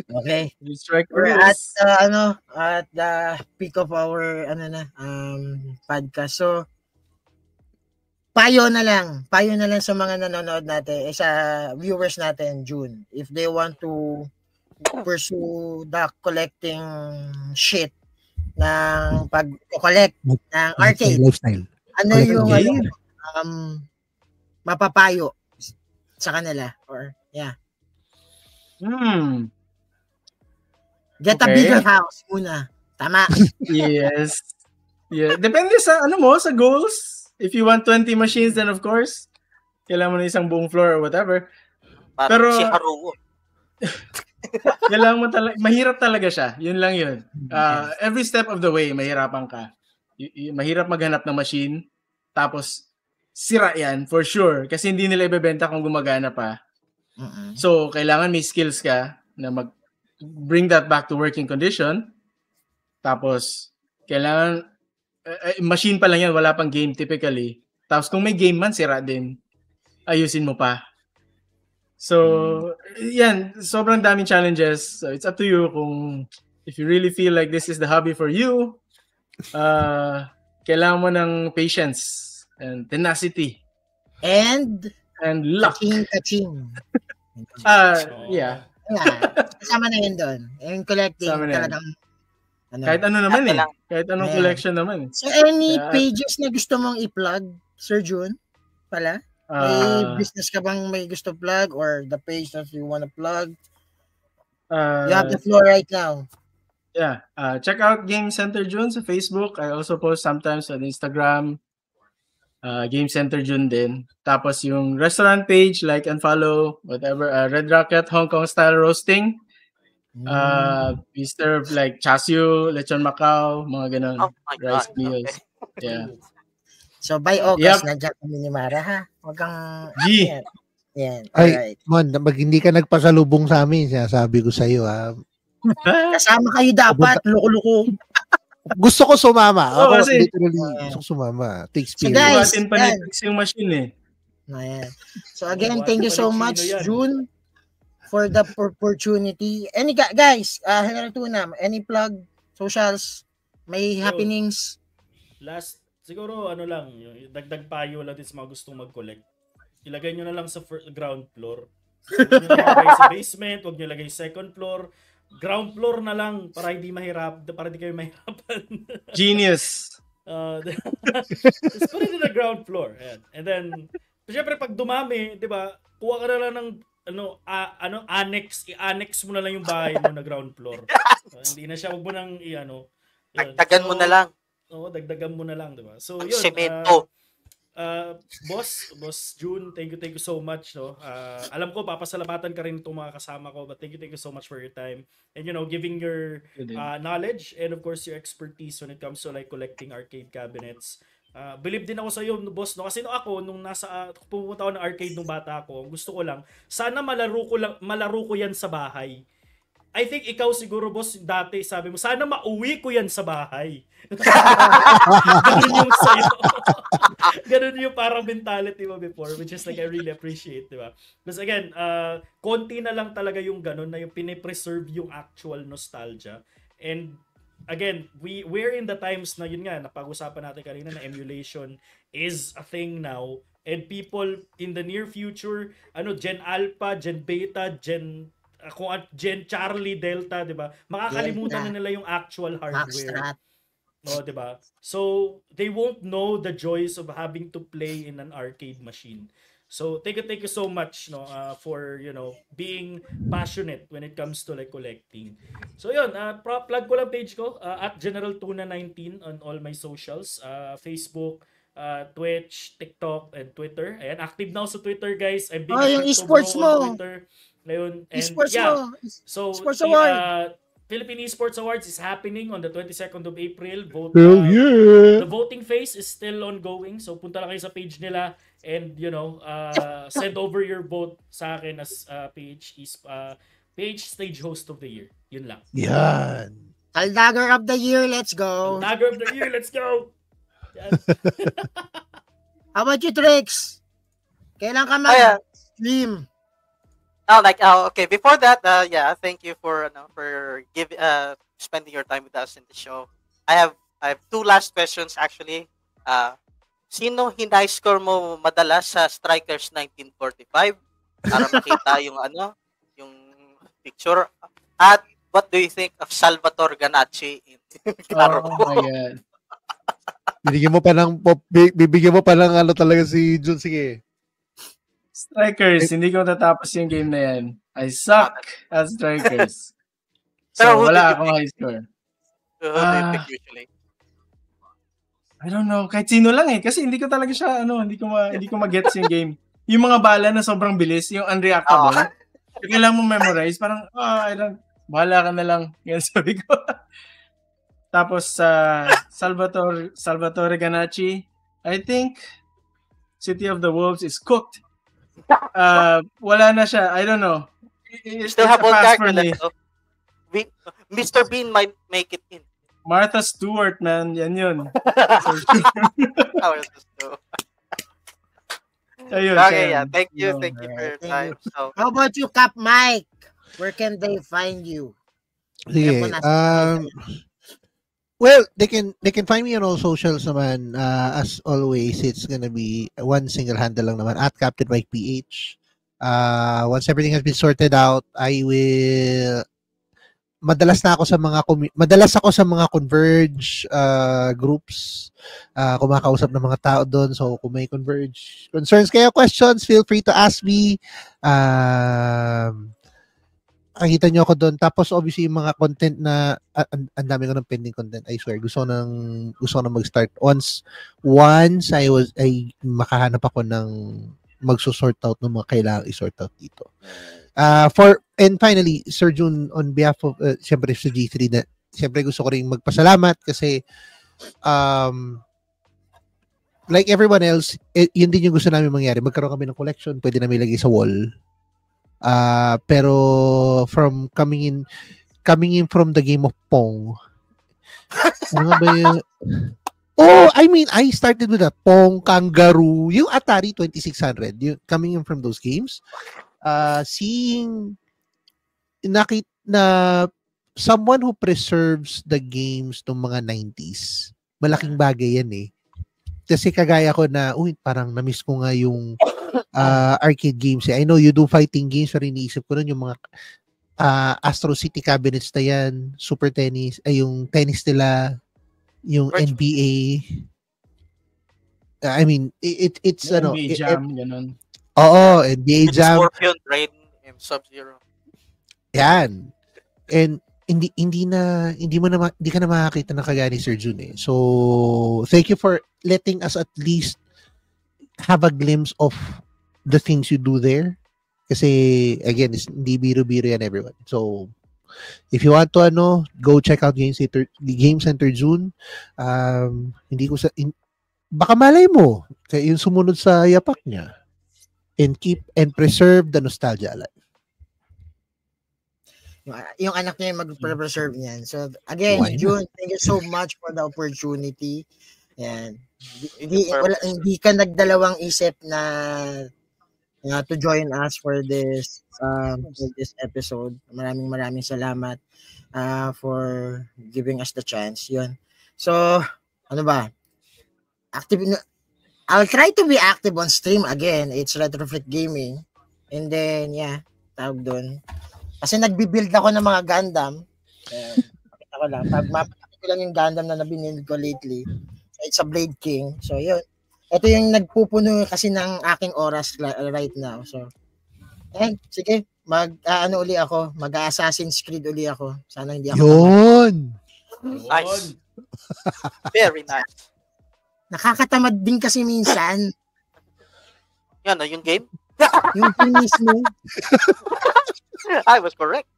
Okay. Third Strike We're rules. at the peak of our podcast. So payo na lang sa mga nanonood natin, sa viewers natin, June, if they want to pursue the collecting shit ng pag-collect ng arcade. Lifestyle. Ano yung mapapayo sa kanila? Or, Get a bigger house muna. Tama. Yes. Yeah. Depende sa sa goals. If you want 20 machines, then of course, kailangan mo na isang buong floor or whatever. Parang Pero si Haruo. kailangan mo talaga, mahirap talaga siya. Yun lang yun. Every step of the way, mahirapan ka. Mahirap maghanap ng machine. Tapos, sira yan, for sure. Kasi hindi nila ibebenta kung gumagana pa. So, kailangan may skills ka na bring that back to working condition. Tapos, kailangan, machine pa lang yan, wala pang game typically. Tapos, kung may game man, sira din. Ayusin mo pa. So, yan, sobrang daming challenges. So, it's up to you kung if you really feel like this is the hobby for you, kailangan mo ng patience and tenacity. And luck. Kaching. Yeah. Kasama na yun doon. Yung collecting talagang kahit ano naman Kahit anong collection naman. So, any pages na gusto mong i-plug, Sir Jun? Pala? May business ka bang may gusto plug or the page that you want to plug? You have the floor right now. Yeah. Check out Game Center Jun sa Facebook. I also post sometimes on Instagram. Game Center Jun din. Tapos yung restaurant page, like and follow, whatever. Red Rocket Hong Kong Style Roasting. We serve like chasiu, lechon Macau, mga ganun. Rice meals. Okay. Yeah. So by August, nandiyan kami ni Mara, ha? Huwag kang... G! Yan. Ay, Alright. Mon, pag hindi ka nagpasalubong sa amin, sinasabi ko sa iyo, ha? Kasama kayo dapat, loko-loko. Gusto ko sumama. Ako, kasi, literally, gusto ko sumama. Take So experience. guys, panipix yung machine eh. Ayan. So again, thank you so much, June, for the opportunity. Any guys, General Tuna, any plug, socials, may happenings? Last, siguro ano lang, yung dagdag payo lang din sa mga gustong mag-collect. Ilagay nyo na lang sa ground floor. Huwag nyo na ilagay sa basement, huwag nyo ilagay sa second floor. Ground floor na lang para hindi kayo mahirapan. Genius. Just put it in the ground floor. Ayan. And then, syempre pag dumami, di ba, kuha ka na lang ng i-annex mo na lang yung bahay mo na ground floor. Hindi na siya, huwag mo nang dagdagan mo na lang. Oo, dagdagan mo na lang, di ba? So, yun. Semento. Boss June, thank you so much, no. Alam ko papasalamatan ka rin itong mga kasama ko, but thank you so much for your time and giving your knowledge and of course your expertise when it comes to like collecting arcade cabinets. Believe din ako sa iyo, boss, no, kasi nung pumunta ako ng arcade nung bata ako, gusto ko lang sana malaro ko yan sa bahay. I think ikaw siguro, boss, dati sabi mo, sana mauwi ko yan sa bahay. Ganun yung sa'yo. Ganun yung parang mentality mo before, which is like I really appreciate, di ba? Because again, konti na lang talaga yung ganun na yung pinipreserve yung actual nostalgia. And again, we're in the times na yun nga, napag-usapan natin kanina na emulation is a thing now. And people in the near future, Gen Alpha, Gen Beta, Gen Charlie, Delta, 'di ba? Makakalimutan na nila yung actual hardware. No, 'di ba? So, they won't know the joys of having to play in an arcade machine. So, thank you so much, no, for, being passionate when it comes to like collecting. So, yun, plug ko lang page ko at General Tuna 19 on all my socials, Facebook, Twitch, TikTok, and Twitter. Ayan, active now sa Twitter, guys. I'm big yung esports mo. Twitter. Ngayon, and esports mo. So, Esports Award. Philippine Esports Awards is happening on the 22nd of April. The voting phase is still ongoing. So, punta lang kayo sa page nila and, send over your vote sa akin as PH Stage Host of the Year. Yun lang. Yan. Dagger of the Year, let's go. Dagger of the Year, let's go. How about you, Trix? Kailan ka stream? Okay. Before that, thank you for spending your time with us in the show. I have two last questions actually. Sino high score mo madalas sa Strikers 1945? Para makita yung picture. At what do you think of Salvatore Ganacci in Claro? Oh my God. Bibigyan mo pa ng talaga si Jun. Sige. Strikers, hindi ko natapos yung game na yan. I suck at Strikers. So, wala akong high score. Who do you pick usually? I don't know, kahit sino lang eh kasi hindi ko talaga siya hindi ko ma-gets yung game. Yung mga bala na sobrang bilis, yung unreactable. Yung kailangan mo memorize, parang bahala ka na lang. Yan sabi ko. Tapos Salvatore Ganacci, I think City of the Wolves is cooked. Wala na siya. I don't know. You still have one character left. Mr. Bean might make it in. Martha Stewart, man. Yan yun. Ayun, okay, yeah. Thank you for your time. So, how about you, Cap Mike? Where can they find you? Sige. Well, they can find me on all socials naman. As always, it's gonna be one single handle lang naman at Captain Mike PH. Once everything has been sorted out, I will madalas ako sa mga Converge groups, kumakausap ng mga tao doon. So kung may Converge concerns kayo, questions, feel free to ask me. Nakita nyo ako doon. Tapos obviously yung mga content na ang dami ko ng pending content. I swear, gusto ko nang mag-start. Once ay makahanap ako ng magsusort out ng mga kailangang i-sort out dito. And finally, Sir Jun, on behalf of siyempre sa G3, na siyempre gusto ko rin magpasalamat kasi like everyone else, yun din yung gusto namin mangyari. Magkaroon kami ng collection, pwede namin ilagay sa wall. Pero from coming in from the game of Pong. Ano ba yun? Oh, I mean, I started with that Pong, Kangaroo, yung Atari 2600, yung coming in from those games. Seeing na someone who preserves the games ng mga 90s, malaking bagay yan eh. Kasi kagaya ko na, parang na-miss ko nga yung arcade games eh. I know you do fighting games, pero iniisip ko nun yung mga Astro City cabinets na yan, Super Tennis, yung tennis nila, yung NBA. I mean, it's NBA Jam, ganun. Oo, NBA Jam. Scorpion, Rain, and Sub-Zero. Yan. And hindi ka na makakita ng kagaya ni Sir Jun eh. So, thank you for letting us at least have a glimpse of the things you do there. Kasi, again, hindi biro-biro yan, everyone. So, if you want to, go check out Game Center June. Baka malay mo, yung sumunod sa yapak niya. And keep and preserve the nostalgia alive. Yung anak niya yung mag-preserve niyan. So, again, June, thank you so much for the opportunity. Yan. Hindi ka nagdalawang isip na to join us for this episode. Maraming salamat for giving us the chance. Yun. So, ano ba? I'll try to be active on stream again. It's Retrofit Gaming. And then, tawag doon. Kasi nagbi-build ako ng mga Gundam. Pakita ko lang. Mapakita ko lang yung Gundam na nabinil ko lately. It's a Blade King. So, yun. Ito yung nagpupuno kasi ng aking oras right now. So, sige. Uli ako. Mag-Assassin's Creed uli ako. Sana hindi ako. Yun! Nice. Very nice. Nakakatamad din kasi minsan. Yan, yung game? Yung game mismo. I was correct.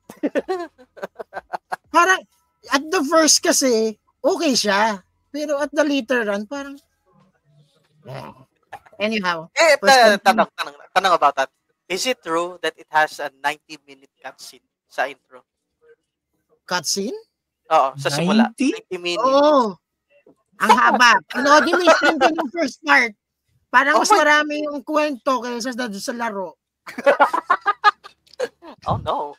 Parang, at the first kasi, okay siya. Pero at the later run, parang, anyhow. Tanong about that. Is it true that it has a 90-minute cutscene sa intro? Cutscene? Oo, sa simula. 90 minutes. Oo. Ang haba. Panoodin mo yung first part. Parang mas marami yung kwento kaysa sa laro. Oh no.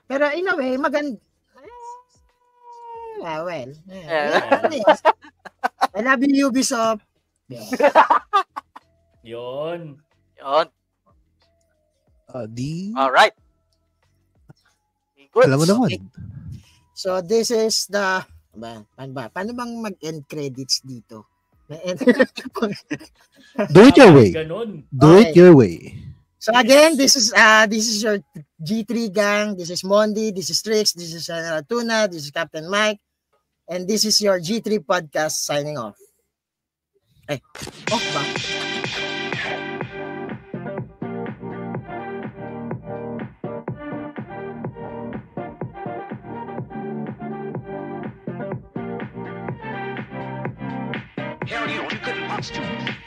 Pero in a way, maganda. Well. I love you, Ubisoft. Yun. Alright. Alam mo naman. So this is the paano bang mag-end credits dito? Do it your way. Ganun. Do it your way. So again, this is your G3 gang. This is Mondi. This is Trix. This is General Tuna. This is Captain Mike. And this is your G3 podcast signing off. Off ba? Hell, you couldn't watch too.